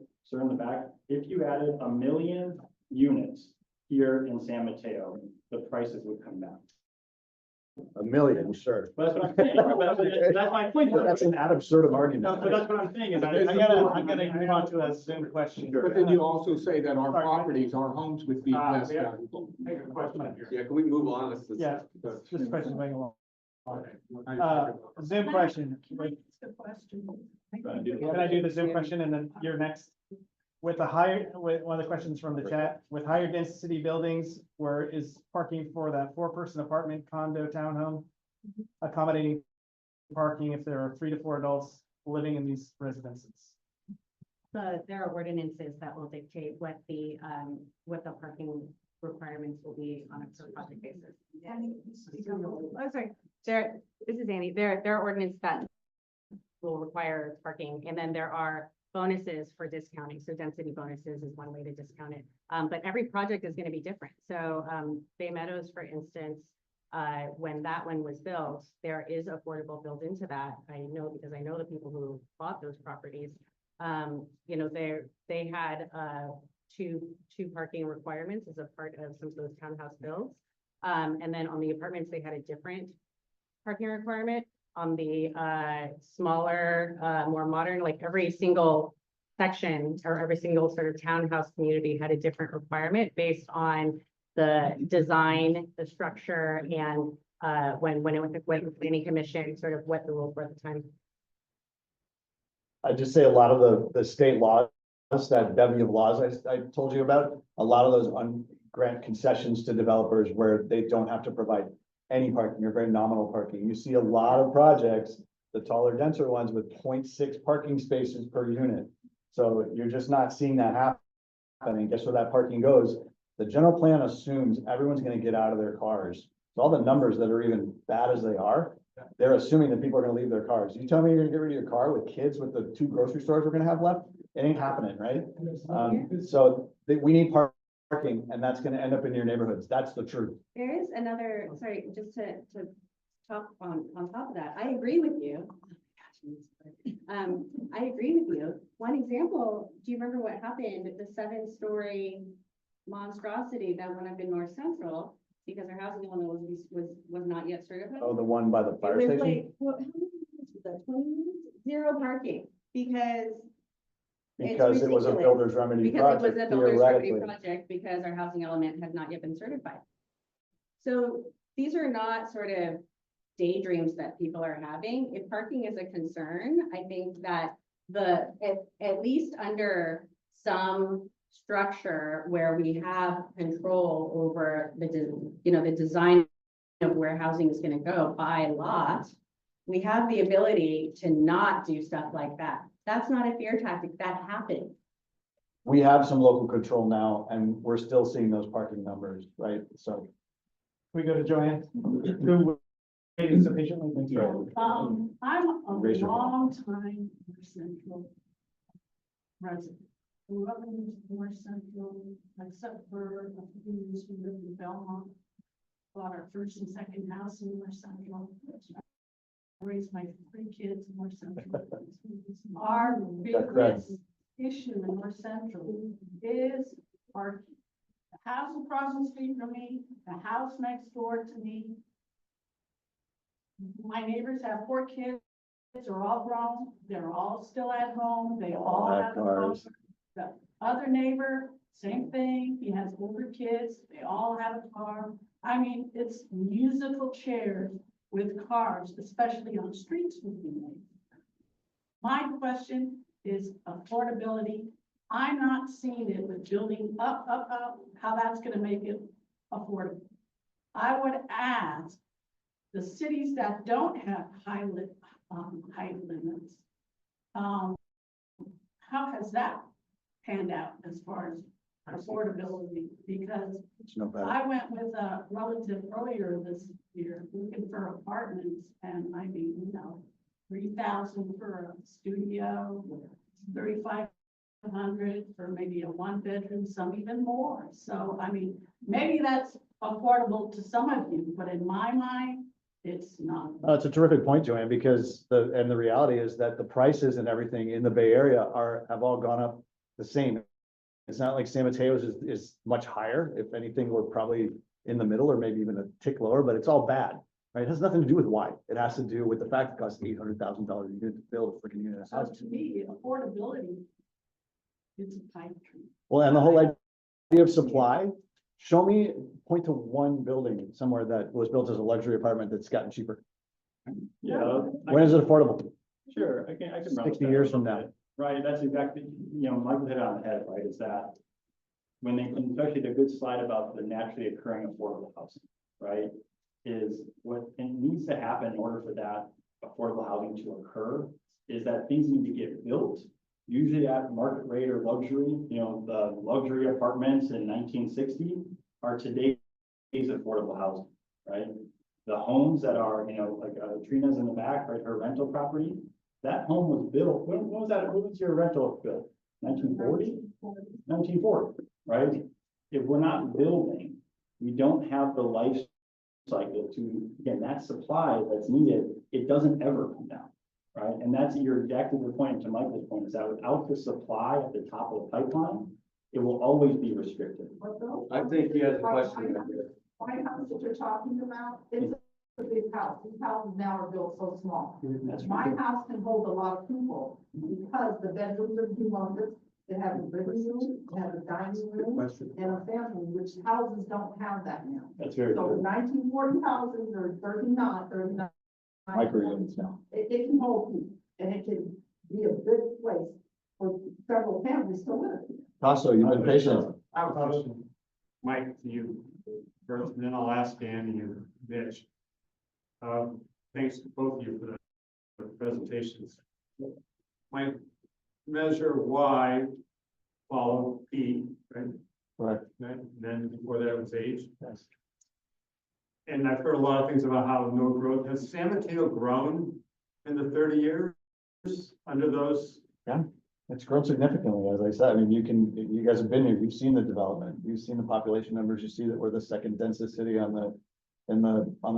1 million units here in San Mateo, the prices would come down. 1 million, sure. But that's what I'm saying. That's my point. That's an ad absurdum No, argument. but that's what I'm saying is I'm gonna move on to a Zoom question. But then you also say that our Sorry. properties, our homes would be less yeah. valuable. Take a question here. Yeah, can we move on? Yeah, just a question going along. Uh, Zoom question. The question. Can I do the Zoom question and then you're next? With one of the questions from the chat, with higher density buildings, where is parking for that 4-person apartment condo townhome? Accommodating parking if there are 3 to 4 adults living in these residences? There are ordinances that will dictate what the parking requirements will be on a per project basis. Oh, sorry, this is Annie. There are ordinances that will require parking, and then there are bonuses for discounting. So density bonuses is one way to discount it. But every project is going to be different. So Bay Meadows, for instance, when that one was built, there is affordable built into that. I know because I know the people who bought those properties. They had two parking requirements as a part of some of those townhouse builds. And then on the apartments, they had a different parking requirement. On the smaller, more modern, like every single section or every single sort of townhouse community had a different requirement based on the design, the structure, and when it went with planning commission, sort of what the rules were at the time. I just say a lot of the state laws, that bevy of laws I told you about, a lot of those grant concessions to developers where they don't have to provide any parking or very nominal parking. You see a lot of projects, the taller, denser ones with 0.6 parking spaces per unit. So you're just not seeing that happening. Guess where that parking goes? The general plan assumes everyone's gonna get out of their cars. So all the numbers that are even bad as they are, they're assuming that people are gonna leave their cars. You tell me you're gonna get rid of your car with kids with the 2 grocery stores we're gonna have left? It ain't happening, right? So we need parking, and that's gonna end up in your neighborhoods. That's the truth. There is another, sorry, just to talk on top of that, I agree with you. I agree with you. One example, do you remember what happened at the 7-story monstrosity that went up in North Central? Because our housing element was not yet certified. Oh, the one by the fire It was station? like, what, how many minutes was that? 20 minutes? 0 parking, because Because it was a ridiculous. builder's remedy Because it project, was a builder's remedy theoretically. project, because our housing element had not yet been certified. So these are not sort of daydreams that people are having. If parking is a concern, I think that at least under some structure where we have control over the design of where housing is gonna go by lot, we have the ability to not do stuff like that. That's not a fear tactic, that happened. We have some local control now, and we're still seeing those parking numbers, right? So. We go to Joanne, who waited so patiently. Thank you. I'm a Raise your hand. long time North Central resident. Grew up in North Central, except for a few years we lived in Belmont. Bought our first and second house in North Central. Raised my 3 kids in North Central. Our biggest issue in North Central is parking. The house across the street from me, the house next door to me. My neighbors have 4 kids, they're all grown, they're all still at home, they all Have have cars. cars. The other neighbor, same thing, he has older kids, they all have a car. I mean, it's musical chairs with cars, especially on streets with me. My question is affordability. I'm not seeing it with building up, how that's gonna make it affordable. I would ask the cities that don't have height limits, how has that panned out as far as affordability? Because It's no better. I went with a relative earlier this year looking for apartments, and I mean, 3,000 for a studio, 3,500 for maybe a 1-bedroom, some even more. So, I mean, maybe that's affordable to some of you, but in my mind, it's not. It's a terrific point, Joanne, because the reality is that the prices and everything in the Bay Area have all gone up the same. It's not like San Mateo's is much higher. If anything, we're probably in the middle or maybe even a tick lower, but it's all bad, right? It has nothing to do with why. It has to do with the fact it costs $800,000 a unit to build a freaking unit of So housing. to me, affordability is a pipe dream. Well, and the whole idea of supply, point to one building somewhere that was built as a luxury apartment that's gotten cheaper. Yeah. When is it affordable? Sure, I can run with 60 that years a from little now. bit. Right, that's exactly, Michael hit it on the head, right, is that when especially the good slide about the naturally occurring affordable housing, right? Is what it needs to happen in order for that affordable housing to occur is that things need to get built, usually at market rate or luxury. The luxury apartments in 1960 are today's affordable housing, right? The homes that are, like Trina's in the back, right, her rental property, that home was built, when was that, when was your rental built? 1940? 1940, right? If we're not building, we don't have the life cycle to, again, that supply that's needed, it doesn't ever come down, right? And that's exactly the point, to Michael's point, is that without the supply at the top of the pipeline, it will always be restricted. I think he has a question. White House that you're talking about, it's a big house. These houses now are built so small. That's My house can hold a lot of people because the bedrooms are humongous. It has a living room, it has a dining room, and a family, which houses don't have that now. That's very So true. 1940 houses or 39. Micro units now. It can hold people, and it can be a good place for several families to live. Tasso, you've been patient. I have a question, Mike, to you first, and then I'll ask Dan and you, Mitch. Thanks to both of you for the presentations. My measure Y follow P, right? Right. And then before that it was H. Yes. And I've heard a lot of things about how no growth. Has San Mateo grown in the 30 years under those? It's grown significantly, as I said. I mean, you guys have been here, you've seen the development, you've seen the population numbers, you see that we're the second densest city on the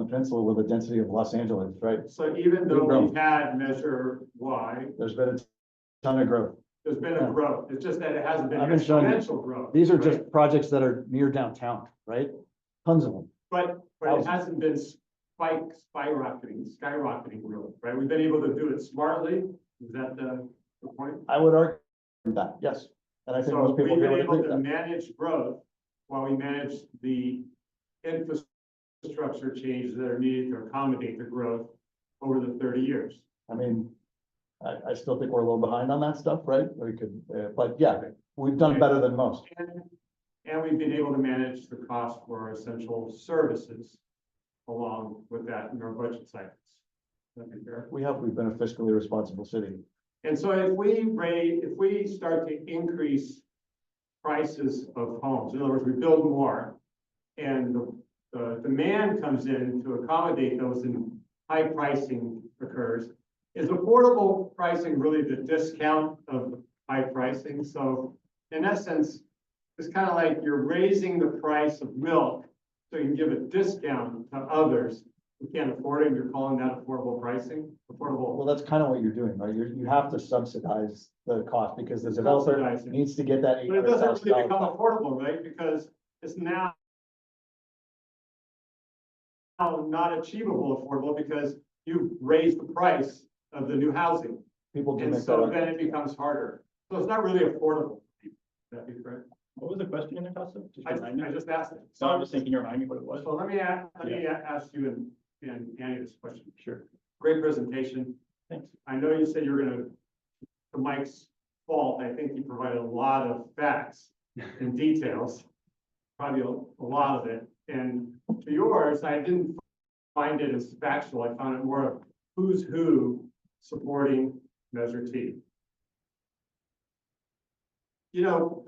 peninsula with a density of Los Angeles, right? So even though grown. we've had measure Y, There's been a ton of growth. there's been a growth. It's just that it hasn't been I've been showing you. exponential growth. These are right? just projects that are near downtown, right? Tons of them. But it hasn't been skyrocketing growth, right? We've been able to do it smartly. Is that the point? I would argue that, yes. And I think So most people we've here been would agree able with to that. manage growth while we manage the infrastructure changes that are needed to accommodate the growth over the 30 years. I mean, I still think we're a little behind on that stuff, right? We could, but yeah, we've done better than most. And we've been able to manage the cost for our essential services along with that in our budget cycles. That'd be fair. We've been a fiscally responsible city. And so if we start to increase prices of homes, in other words, we build more, and the demand comes in to accommodate those and high pricing occurs, is affordable pricing really the discount of high pricing? So in essence, it's kind of like you're raising the price of milk so you can give a discount to others who can't afford it, and you're calling that affordable pricing, affordable. Well, that's kind of what you're doing, right? You have to subsidize the cost because the developer Subsidizing. needs to get that. But it doesn't really become $800,000. affordable, right? Because it's now not achievable affordable because you raised the price of the new housing. People do And make that so argument. then it becomes harder. So it's not really affordable. That'd be correct. What was the question in the Casa? Just I remind me. just asked it. So I'm just thinking, you remind me what it was. So let me ask you and Annie this question. Sure. Great presentation. Thanks. I know you said you were gonna, to Mike's fault, I think you provided a lot of facts and details. Probably a lot of it. And to yours, I didn't find it as factual. I found it more of who's who supporting Measure T. You know,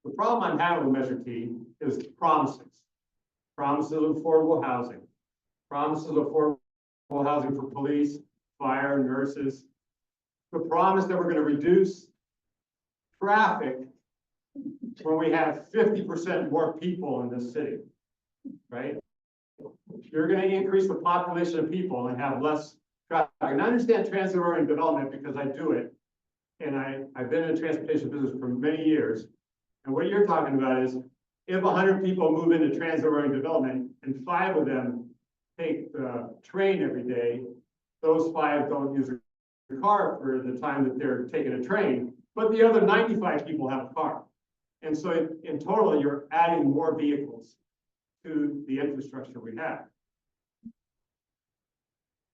the problem I'm having with Measure T is promises. Promises of affordable housing. Promises of affordable housing for police, fire, nurses. The promise that we're going to reduce traffic when we have 50% more people in this city, right? You're going to increase the population of people and have less traffic. And I understand transit-oriented development because I do it. And I've been in the transportation business for many years. And what you're talking about is if 100 people move into transit-oriented development and 5 of them take the train every day, those 5 don't use a car for the time that they're taking a train, but the other 95 people have a car. And so in total, you're adding more vehicles to the infrastructure we have.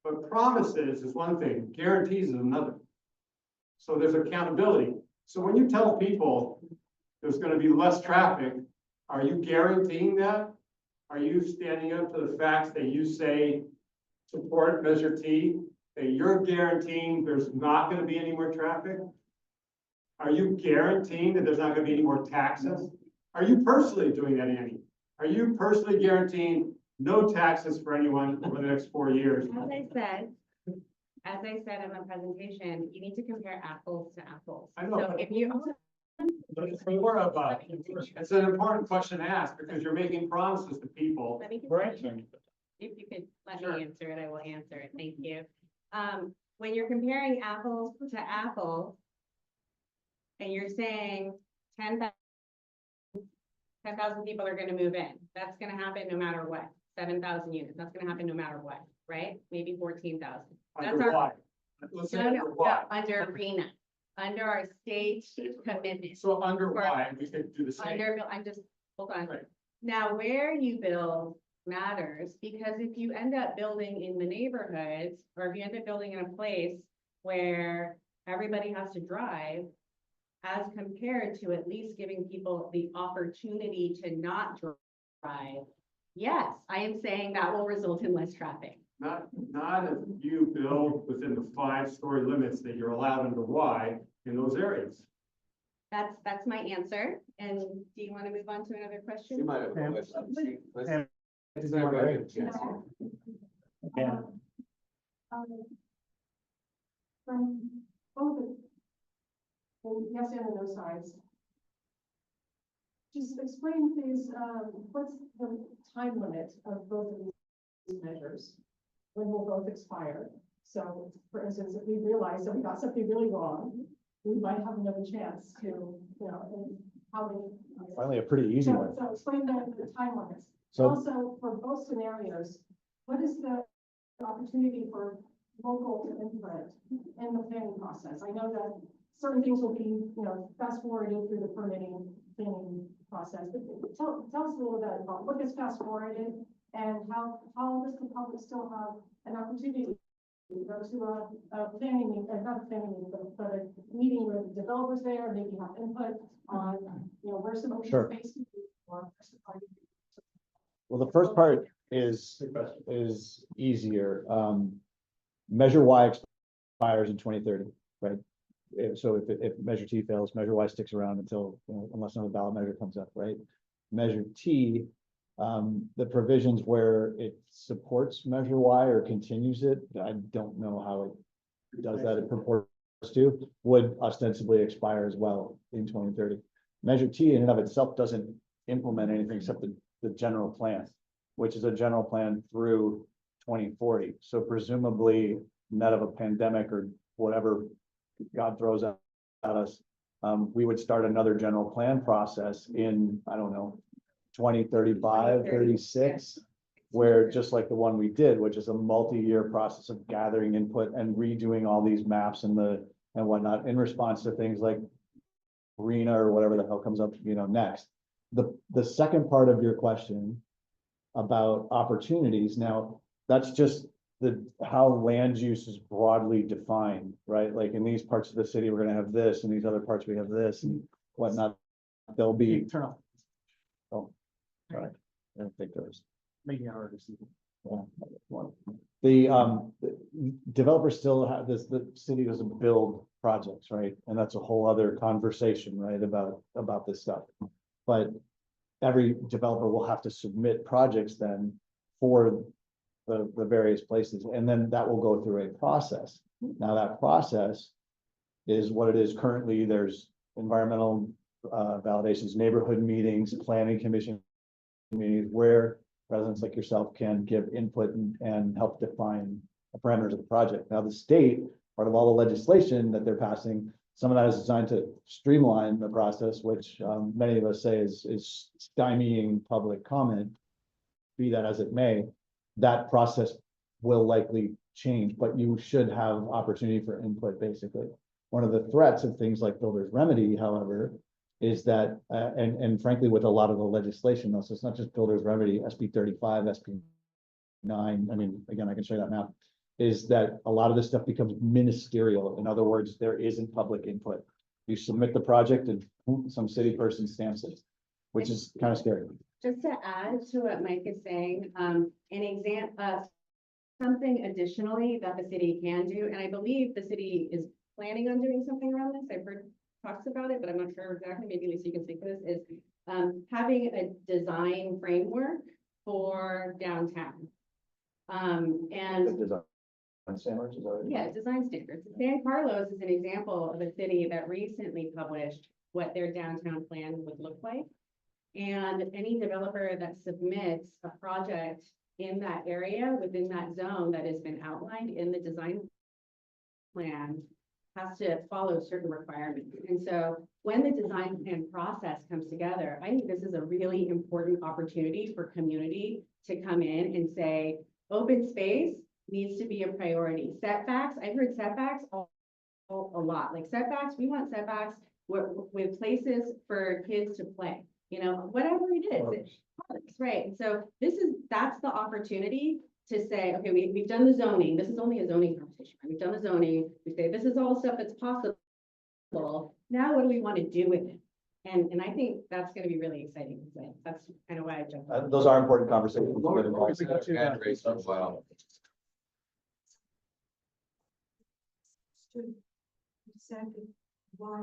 But promises is one thing, guarantees is another. So there's accountability. So when you tell people there's going to be less traffic, are you guaranteeing that? Are you standing up to the facts that you say support Measure T, that you're guaranteeing there's not going to be any more traffic? Are you guaranteeing that there's not going to be any more taxes? Are you personally doing that, Annie? Are you personally guaranteeing no taxes for anyone over the next 4 years? As I said in the presentation, you need to compare apples to apples. I know, So but- if you, It's more of a, it's an important question to ask because you're making promises to people. let me, We're answering it. if you could let Sure. me answer it, I will answer it. Thank you. When you're comparing apples to apples, and you're saying 10,000 people are gonna move in, that's gonna happen no matter what. 7,000 units. That's gonna happen no matter what, right? Maybe 14,000. That's Under our, what? Let's say no, under no, what? under arena, under our state commitment. So under For- why, we could do the same. I'm just, hold on. Right. Now, where you build matters, because if you end up building in the neighborhoods, or if you end up building in a place where everybody has to drive, as compared to at least giving people the opportunity to not drive, yes, I am saying that will result in less traffic. Not if you build within the 5-story limits that you're allowed under Y in those areas. That's my answer. And do you want to move on to another You question? might have. And- Let's- and- let's not go ahead. Yeah. From both of, well, yes and no sides. Just explain please, what's the time limit of both of these measures? When will both expire? So, for instance, if we realize that we got something really wrong, we might have another chance to, you know, and how many. Finally, a pretty easy one. So explain the time limits. So Also, for both scenarios, what is the opportunity for local input in the planning process? I know that certain things will be, you know, fast forwarded through the permitting planning process, but tell us a little bit about what gets fast forwarded and how does the public still have an opportunity to go to a planning, not a planning meeting, but a meeting with developers there, maybe have input on, you know, where's some open Sure. space or where's the party. Well, the first part is easier. Measure Y expires in 2030, right? So if Measure T fails, Measure Y sticks around until, you know, unless another ballot measure comes up, right? Measure T, the provisions where it supports Measure Y or continues it, I don't know how it does that. It purports to, would ostensibly expire as well in 2030. Measure T in and of itself doesn't implement anything except the general plan, which is a general plan through 2040. So presumably, net of a pandemic or whatever God throws at us, we would start another general plan process in, I don't know, 2035, 36, where just like the one we did, which is a multi-year process of gathering input and redoing all these maps and whatnot in response to things like RENA or whatever the hell comes up, you know, next. The second part of your question about opportunities, now that's just how land use is broadly defined, right? Like in these parts of the city, we're gonna have this, and these other parts, we have this and whatnot. There'll be, Turn off, oh, all right, I don't think there's. making it harder to see. The developers still have this, the city doesn't build projects, right? And that's a whole other conversation, right, about this stuff. But every developer will have to submit projects then for the various places, and then that will go through a process. Now, that process is what it is currently. There's environmental validations, neighborhood meetings, planning commission meetings, where residents like yourself can give input and help define the parameters of the project. Now, the state, part of all the legislation that they're passing, some of that is designed to streamline the process, which many of us say is stymieing public comment. Be that as it may, that process will likely change, but you should have opportunity for input, basically. One of the threats of things like builder's remedy, however, is that, and frankly, with a lot of the legislation, though, so it's not just builder's remedy, SB 35, SB 9, I mean, again, I can show you that map, is that a lot of this stuff becomes ministerial. In other words, there isn't public input. You submit the project and some city person stamps it, which is kind of scary. Just to add to what Mike is saying, an example, something additionally that the city can do, and I believe the city is planning on doing something around this. I've heard talks about it, but I'm not sure exactly. Maybe Lisa, you can speak to this, is having a design framework for downtown. And Standards, is that right? yeah, design standards. San Carlos is an example of a city that recently published what their downtown plan would look like. And any developer that submits a project in that area, within that zone that has been outlined in the design plan, has to follow certain requirements. And so when the design plan process comes together, I think this is a really important opportunity for community to come in and say, open space needs to be a priority. Setbacks, I've heard setbacks a lot, like setbacks, we want setbacks with places for kids to play, you know, whatever it is. Parks, right? And so that's the opportunity to say, okay, we've done the zoning. This is only a zoning conversation. Right? We've done the zoning. We say, this is all stuff that's possible. Now, what do we want to do with it? And I think that's going to be really exciting. So that's kind of why I jumped on. Those are important conversations. Lord, with Lord, we go to, Hand raised for a while. Exactly why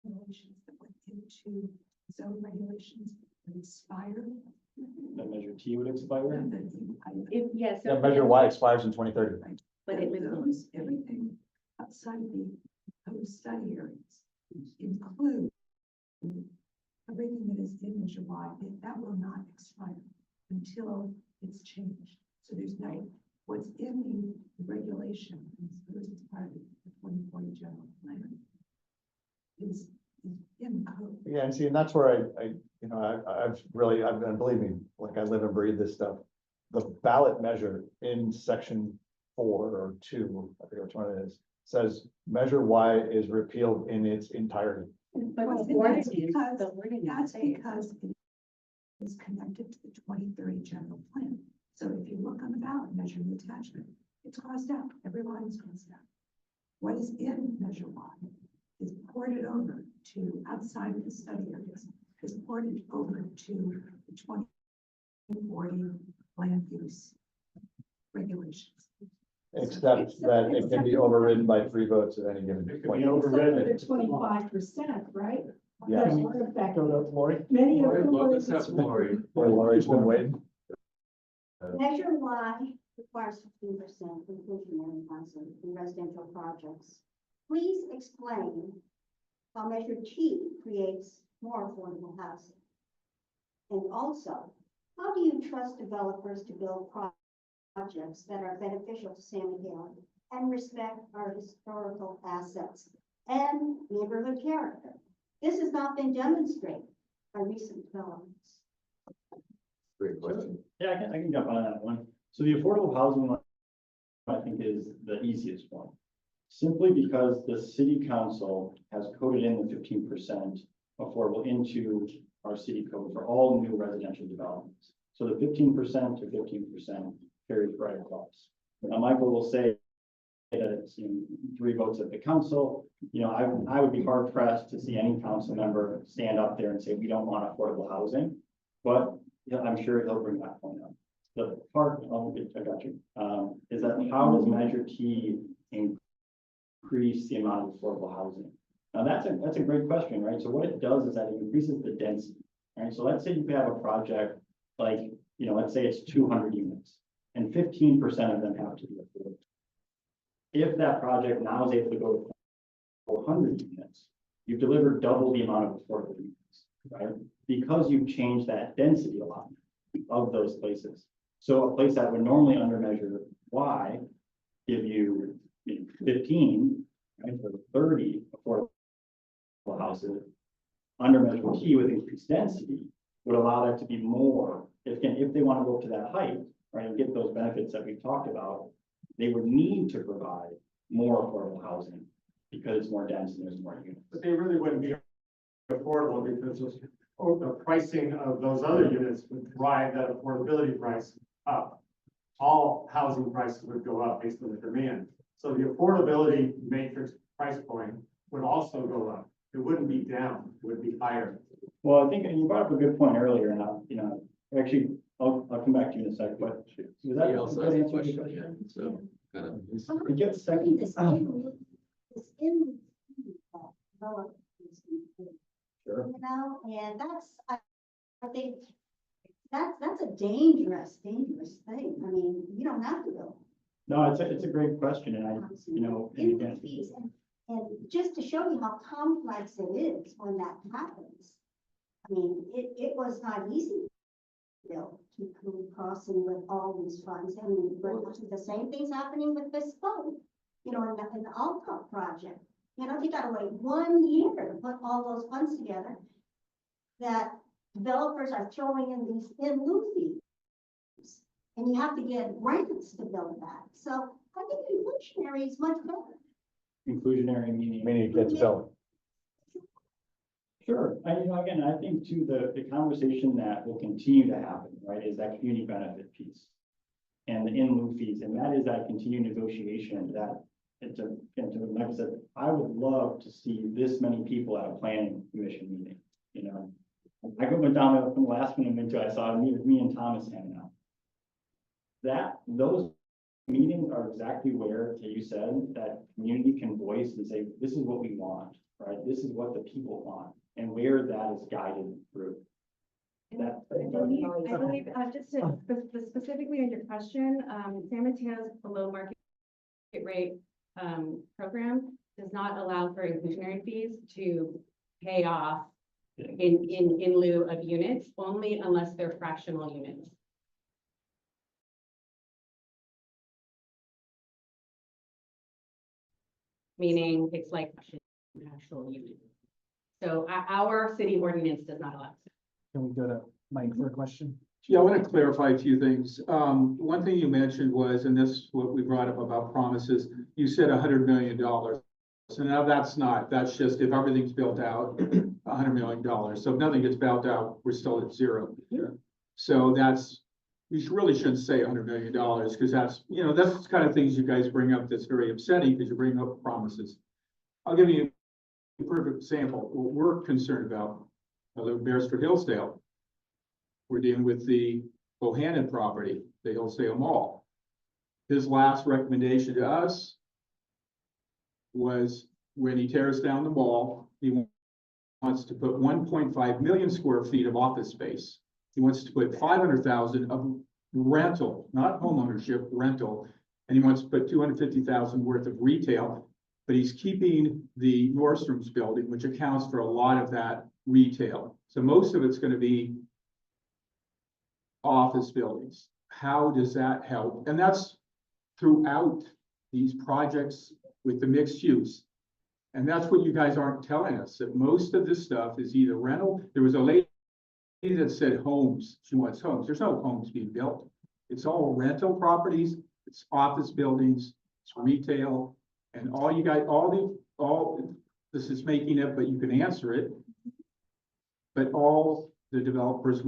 regulations that went into zone regulations would expire. That measure T would expire. Yes. Yeah, measure Y expires in 2030. But it was Everything outside the proposed study areas include everything that is in Measure Y, that will not expire until it's changed. So there's no, what's in the regulation, it's part of the 2040 general plan, is in the code. Yeah, and see, and that's where I've been, believe me, like I live and breathe this stuff. The ballot measure in section 4 or 2, I forget which one it is, says measure Y is repealed in its entirety. But Well, the that's ordinance, because- the ordinance That's says- because it is connected to the 2030 general plan. So if you look on the ballot measure in the attachment, it's crossed out, every line is crossed out. What is in Measure Y is ported over to outside of the study areas, is ported over to the 2040 land use regulations. Except that it can be overridden by 3 votes at any given It can point. be overridden. Except for the 25%, right? Yes. That's more effective. go to Lori. Many of Lori, them. let's have Lori. Boy, Lori's been waiting. Measure Y requires 15% inclusionary housing in residential projects. Please explain how Measure T creates more affordable housing. And also, how do you trust developers to build projects that are beneficial to San Miguel and respect our historical assets and neighborhood character? This has not been demonstrated by recent developments. Great question. Yeah, I can jump on that one. So the affordable housing one, I think, is the easiest one. Simply because the city council has coded in the 15% affordable into our city code for all new residential developments. So the 15% to 15% carries right across. Now, Michael will say that it's 3 votes at the council. You know, I would be hard pressed to see any council member stand up there and say, we don't want affordable housing. But yeah, I'm sure he'll bring that point up. The part, I got you, is that how does Measure T increase the amount of affordable housing? Now that's a great question, right? So what it does is that it increases the density, right? So let's say you have a project like, you know, let's say it's 200 units and 15% of them have to be affordable. If that project now is able to go to 400 units, you've delivered double the amount of affordable units, right? Because you've changed that density allotment of those places. So a place that would normally under measure Y give you 15, right, or 30 affordable houses, under measure T with increased density would allow that to be more. If they want to go up to that height, right, and get those benefits that we've talked about, they would need to provide more affordable housing because it's more dense and there's more units. But they really wouldn't be affordable because the pricing of those other units would drive that affordability price up. All housing prices would go up based on the demand. So the affordability matrix price point would also go up. It wouldn't be down, it would be higher. Well, I think you brought up a good point earlier, and actually, I'll come back to you in a second, but was that He a also good has a answer to your question, yeah, so kind of. I get a second. This in development, Sure. you know, and I think that's a dangerous thing. I mean, you don't have to go. No, it's a great question, and and again, Fees. And just to show you how complex it is when that happens. I mean, it was not easy, Bill, to come crossing with all these funds. I mean, the same thing's happening with this fund, you know, in the Alcott project. You know, you gotta wait 1 year to put all those funds together that developers are throwing in these in lieu fees. And you have to get grants to build that. So I think inclusionary is much better. Inclusionary meaning. Meaning it gets built. Sure, again, I think too, the conversation that will continue to happen, right, is that community benefit piece. And the in lieu fees, and that is that continued negotiation that, like I said, I would love to see this many people at a planning commission meeting, I went down from the last one I went to, I saw me and Thomas hanging out. Those meetings are exactly where, as you said, that community can voice and say, this is what we want, right? This is what the people want, and where that is guided through. That. I believe, just to specifically on your question, San Mateo's below market rate, program does not allow for inclusionary fees to pay off in lieu of units, only unless they're fractional units. Meaning it's like an actual unit. So our city ordinance does not allow. Can we go to Mike for a question? Yeah, I want to clarify a few things. One thing you mentioned was, and this is what we brought up about promises, you said $100 million. So now that's just if everything's built out, $100 million. So if nothing gets built out, we're still at zero. So you really shouldn't say $100 million because that's the kind of things you guys bring up that's very upsetting because you bring up promises. I'll give you a perfect example. What we're concerned about, I live in Beresford Hillsdale. We're dealing with the Bohannon property, the Hillsdale Mall. His last recommendation to us was when he tears down the mall, he wants to put 1.5 million square feet of office space. He wants to put 500,000 of rental, not homeownership, rental. And he wants to put 250,000 worth of retail, but he's keeping the Nordstrom's building, which accounts for a lot of that retail. So most of it's going to be office buildings. How does that help? And that's throughout these projects with the mixed use. And that's what you guys aren't telling us, that most of this stuff is either rental. There was a lady that said homes, she wants homes. There's no homes being built. It's all rental properties, it's office buildings, it's retail, and all this is making it, but you can answer it. But all the developers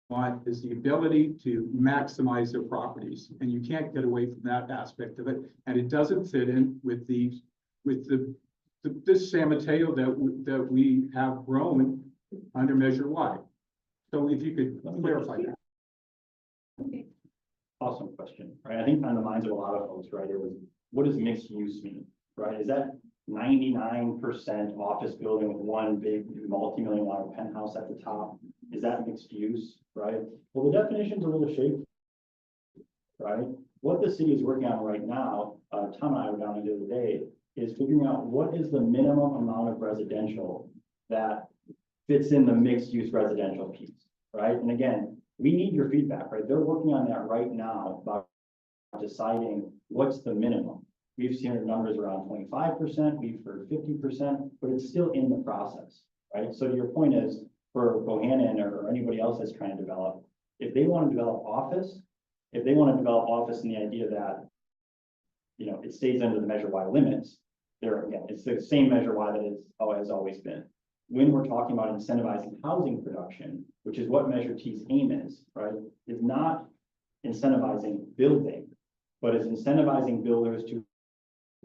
want is the ability to maximize their properties, and you can't get away from that aspect of it. And it doesn't fit in with this San Mateo that we have grown under Measure Y. So if you could clarify that. Awesome question, right? I think on the minds of a lot of folks, right, it was, what does mixed use mean, right? Is that 99% office building with one big multi-million-dollar penthouse at the top? Is that mixed use, right? Well, the definition's a little shaky, right? What the city is working on right now, Tom and I were down the other day, is figuring out what is the minimum amount of residential that fits in the mixed use residential piece, right? And again, we need your feedback, right? They're working on that right now about deciding what's the minimum. We've seen numbers around 25%, we've heard 50%, but it's still in the process, right? So your point is, for Bohannon or anybody else that's trying to develop, if they want to develop office, in the idea that, it stays under the Measure Y limits, again, it's the same Measure Y that has always been. When we're talking about incentivizing housing production, which is what Measure T's aim is, right, is not incentivizing building, but is incentivizing builders to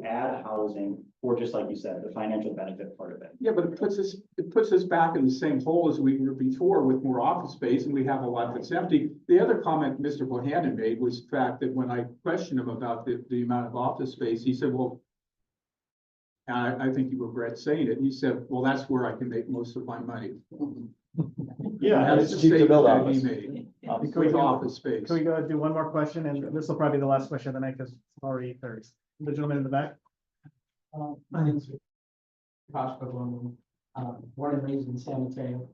add housing, or just like you said, the financial benefit part of it. Yeah, but it puts us back in the same hole as we were before with more office space, and we have a lot that's empty. The other comment Mr. Bohannon made was the fact that when I questioned him about the amount of office space, he said, well, and I think you regret saying it. He said, well, that's where I can make most of my money. Yeah, That's it's the cheap to build statement that he office. made Can with office space. we go do one more question? And this will probably be the last question of the night because it's already 8:30. The gentleman in the back. My name is Josh Copeland, born and raised in San Mateo.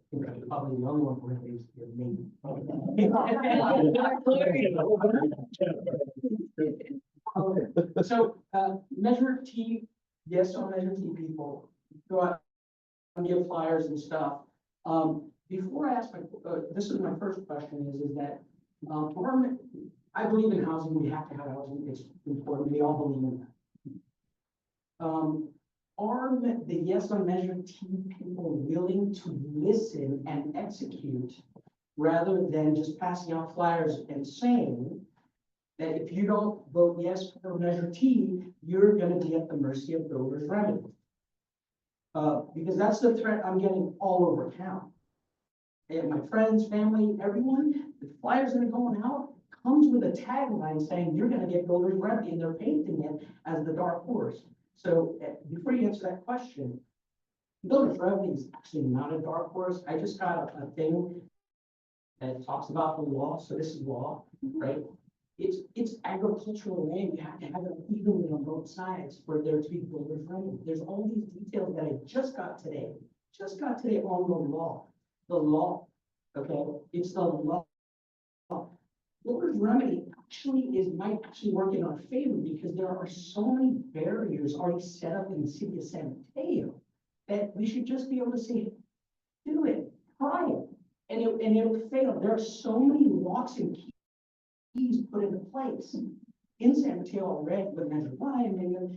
Probably the only one born and raised here, maybe. So, Measure T yes on Measure T people, go out and give flyers and stuff. Before I ask this is my first question is that, I believe in housing, we have to have housing, it's important, we all believe in that. Are the yes on Measure T people willing to listen and execute rather than just passing out flyers and saying that if you don't vote yes for Measure T, you're gonna be at the mercy of builder's remedy? Because that's the threat I'm getting all over town. And my friends, family, everyone, the flyers that are going out comes with a tagline saying you're gonna get builder's remedy, and they're painting it as the dark horse. So before you answer that question, builder's remedy is actually not a dark horse. I just got a thing that talks about the law. So this is law, right? It's agricultural land. You have to have it evenly on both sides for there to be builder's remedy. There's all these details that I just got today on the law. The law, okay? It's the law. Builder's remedy might actually work in our favor because there are so many barriers already set up in the city of San Mateo that we should just be able to say, do it, try it, and it'll fail. There are so many locks and keys put into place in San Mateo already with Measure Y, and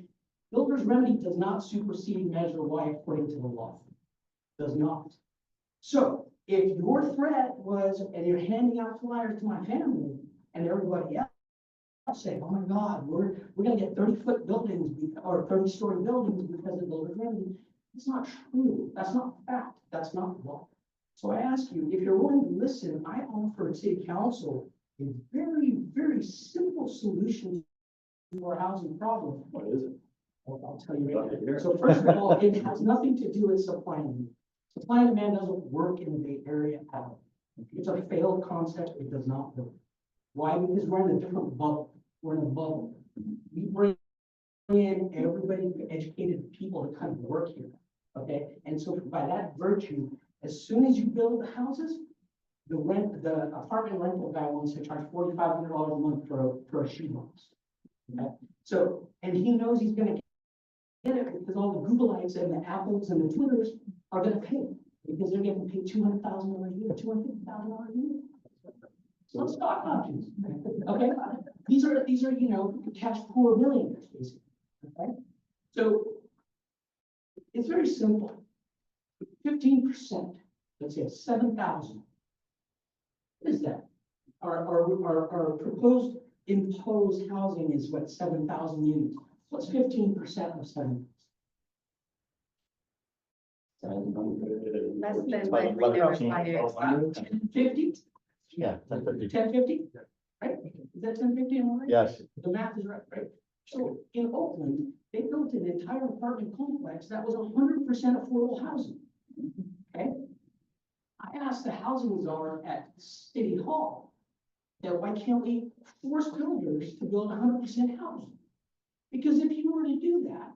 builder's remedy does not supersede Measure Y according to the law. Does not. So if your threat was, and you're handing out flyers to my family and everybody else saying, oh my God, we're gonna get 30-foot buildings or 30-story buildings because of builder's remedy, it's not true. That's not fact. That's not law. So I ask you, if you're willing to listen, I offer city council a very, very simple solution to our housing problem. What is it? Well, I'll tell you right now. So first of all, it has nothing to do with supply and demand. Supply and demand doesn't work in the Bay Area at all. It's a failed concept. It does not work. Why? Because we're in a different bubble. We're in a bubble. We bring in everybody, educated people to kind of work here. Okay. And so by that virtue, as soon as you build the houses, the apartment rental guy wants to charge $4,500 a month for a shoebox. Okay. So, and he knows he's going to get it because all the Googleites and the Apples and the Twitters are going to pay because they're getting paid $200,000 a year, $250,000 a year. So stock options. Okay. These are, cash poor millionaires, basically. Okay. So it's very simple. 15%, let's say 7,000. What is that? Our proposed imposed housing is what, 7,000 units. What's 15% of 7,000? Less than what we never fired. 1050? Yeah, 1050. 1050? Right? Is that 1050 in line? Yes. The math is right, right? So in Oakland, they built an entire apartment complex that was 100% affordable housing. Okay? I asked the housing czar at City Hall that why can't we force builders to build 100% housing? Because if you were to do that,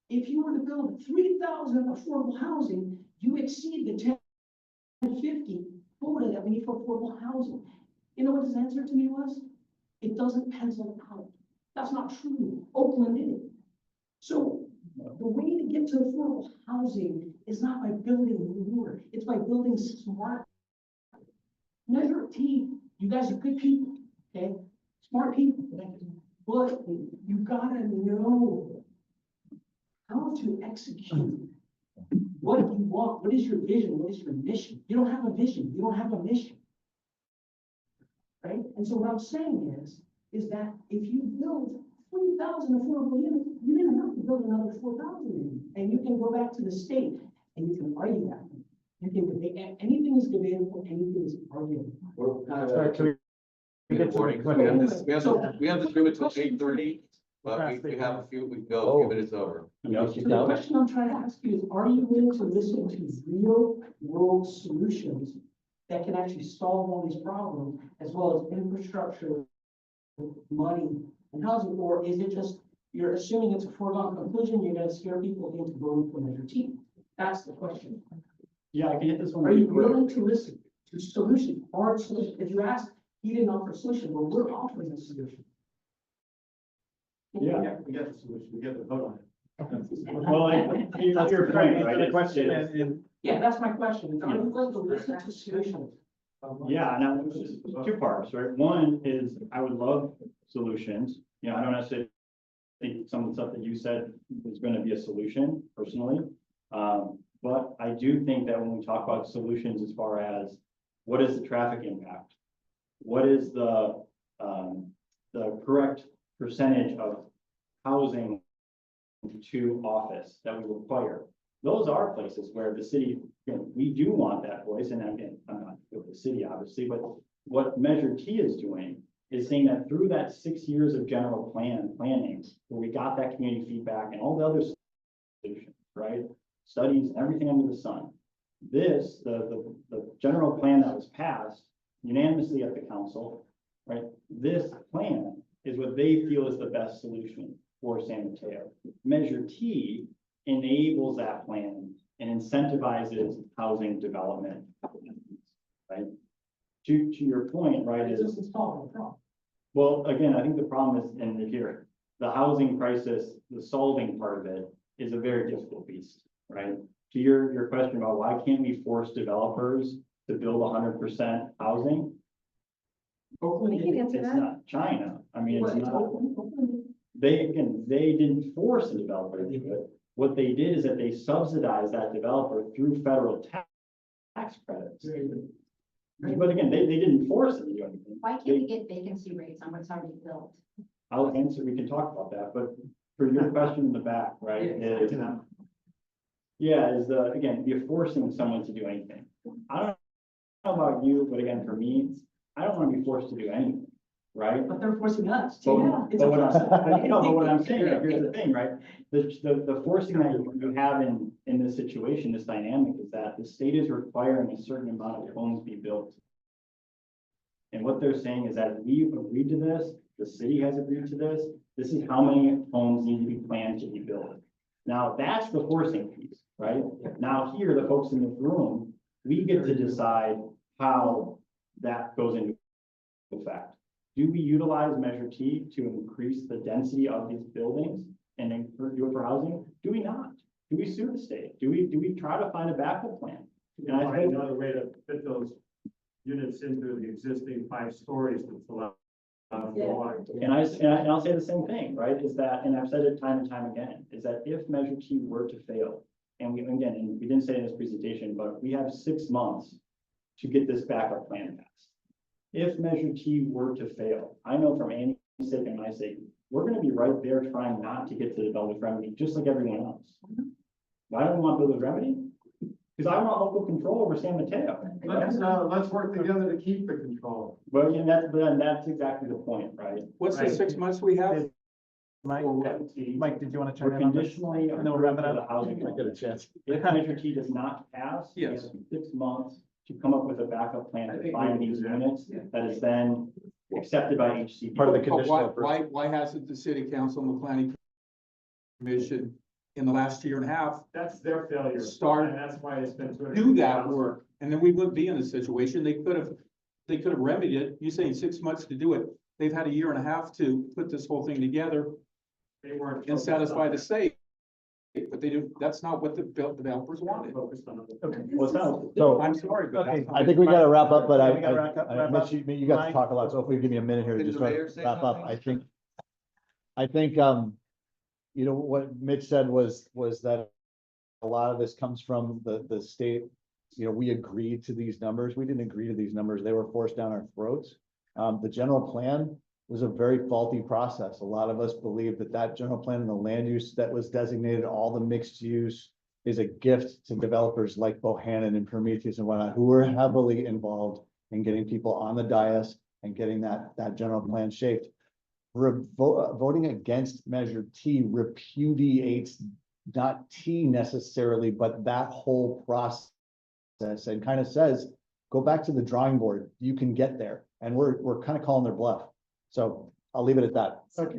if you were to build 3,000 affordable housing, you exceed the 1050 quota that we need for affordable housing. You know what his answer to me was? It doesn't pencil out. That's not true. Oakland did it. So the way to get to affordable housing is not by building more. It's by building smart. Measure T, you guys are good people, okay? Smart people. But you gotta know how to execute. What do you want? What is your vision? What is your mission? You don't have a vision. You don't have a mission. Right? And so what I'm saying is that if you build 3,000 affordable units, you didn't have to build another 4,000 units. And you can go back to the state and you can argue that. You can debate, anything is debatable, anything is arguable. We get to the We have this room until 8:30, but we have a few, we can go, a few minutes over. So the question I'm trying to ask you is, are you willing to listen to real world solutions that can actually solve all these problems, as well as infrastructure, money, and housing? Or is it just, you're assuming it's a foregone conclusion, you're gonna scare people into voting for Measure T? That's the question. Yeah, I can hit this one. Are you willing to listen to solutions, hard solutions? If you ask, he didn't offer a solution, well, we're offering a solution. Yeah, we got the solution. We got the vote on it. Well, that's your point, right? The question It's- and Yeah, that's my question. Are you going to listen to solutions? Yeah, now, two parts, right? One is I would love solutions. You know, I don't necessarily think some of the stuff that you said is going to be a solution personally. But I do think that when we talk about solutions as far as what is the traffic impact? What is the correct percentage of housing to office that we require? Those are places where the city, you know, we do want that voice, and again, I'm not with the city, obviously, but what Measure T is doing is saying that through that 6 years of general planning, where we got that community feedback and all the other solutions, right? Studies and everything under the sun. This, the general plan that was passed unanimously at the council, right? This plan is what they feel is the best solution for San Mateo. Measure T enables that plan and incentivizes housing development, right? To your point, right, It's is, just solving the problem. well, again, I think the problem is, and here, the housing crisis, the solving part of it is a very difficult beast, right? To your question about why can't we force developers to build 100% housing? Hopefully, We can answer It's that. not China. I mean, it's not. Hopefully. They didn't force a developer to do it. What they did is that they subsidized that developer through federal tax credits. But again, they didn't force it to do anything. Why can't we get vacancy rates on what's already built? I'll answer, we can talk about that, but for your question in the back, right? Is, yeah, again, you're forcing someone to do anything. I don't know about you, but again, for me, I don't want to be forced to do anything, right? But they're forcing us But, to. It's but what a- I'm, no, but what I'm saying, here's the thing, right? The forcing that you have in this situation, this dynamic is that the state is requiring a certain amount of homes be built. And what they're saying is that we've agreed to this, the city has agreed to this is how many homes need to be planned to be built. Now, that's the forcing piece, right? Now here, the folks in this room, we get to decide how that goes into effect. Do we utilize Measure T to increase the density of these buildings and then do it for housing? Do we not? Do we sue the state? Do we try to find a backup plan? And I Find think, another way to fit those units into the existing 5 stories that's allowed. and I'll say the same thing, right? Is that, and I've said it time and time again, is that if Measure T were to fail, and we didn't say in this presentation, but we have 6 months to get this backup plan passed. If Measure T were to fail, I know from Andy's sake and my sake, we're gonna be right there trying not to get to the builder's remedy, just like everyone else. Why don't we want builder's remedy? Because I want local control over San Mateo. Let's work together to keep the control. Well, yeah, that's exactly the point, right? What's the Right. 6 months we have? Mike, Mike, did you want to We're chime in on this? conditionally. And then we'll wrap it approved up. for the housing. I get a chance. If Measure T does not pass. we Yes. have 6 months to come up with a backup plan I to think find we can these do that. units Yeah. that is then accepted by HCD. Part of the But conditional approval. why hasn't the city council and the planning commission in the last year and a half That's their failure. Start- And that's why it's been. do that work? And then we wouldn't be in this situation. They could have remedied it. You're saying 6 months to do it. They've had a year and a half to put this whole thing together They weren't. and focused satisfy on the that. state. But they do, that's not what the developers wanted. Focused on it. Okay. Well, it's not- So I'm sorry, but Okay. that's. I think we gotta wrap up, but Yeah, we gotta wrap up. Mitch, you got to Mike? talk a lot, so if we give me a minute here to Did just the mayor say wrap up, something? I think, you know, what Mitch said was that a lot of this comes from the state. You know, we agreed to these numbers. We didn't agree to these numbers. They were forced down our throats. The general plan was a very faulty process. A lot of us believe that general plan and the land use that was designated, all the mixed use, is a gift to developers like Bohannon and Prometheus and whatnot, who were heavily involved in getting people on the dais and getting that general plan shaped. Voting against Measure T repudiates not T necessarily, but that whole process, and kind of says, go back to the drawing board. You can get there. And we're kind of calling their bluff. So I'll leave it at that. Okay.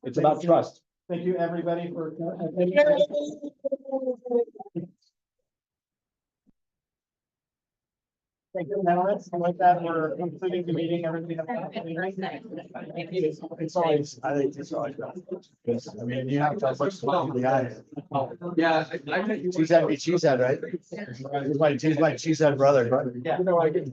It's about trust. Thank you, everybody, for. Thank you, panelists. And with that, we're concluding the meeting, everything. It's always, I think it's always. I mean, you have to push the guy. Yeah, Cheesehead be cheesehead, right? He's my cheesehead brother. Yeah. You know, I get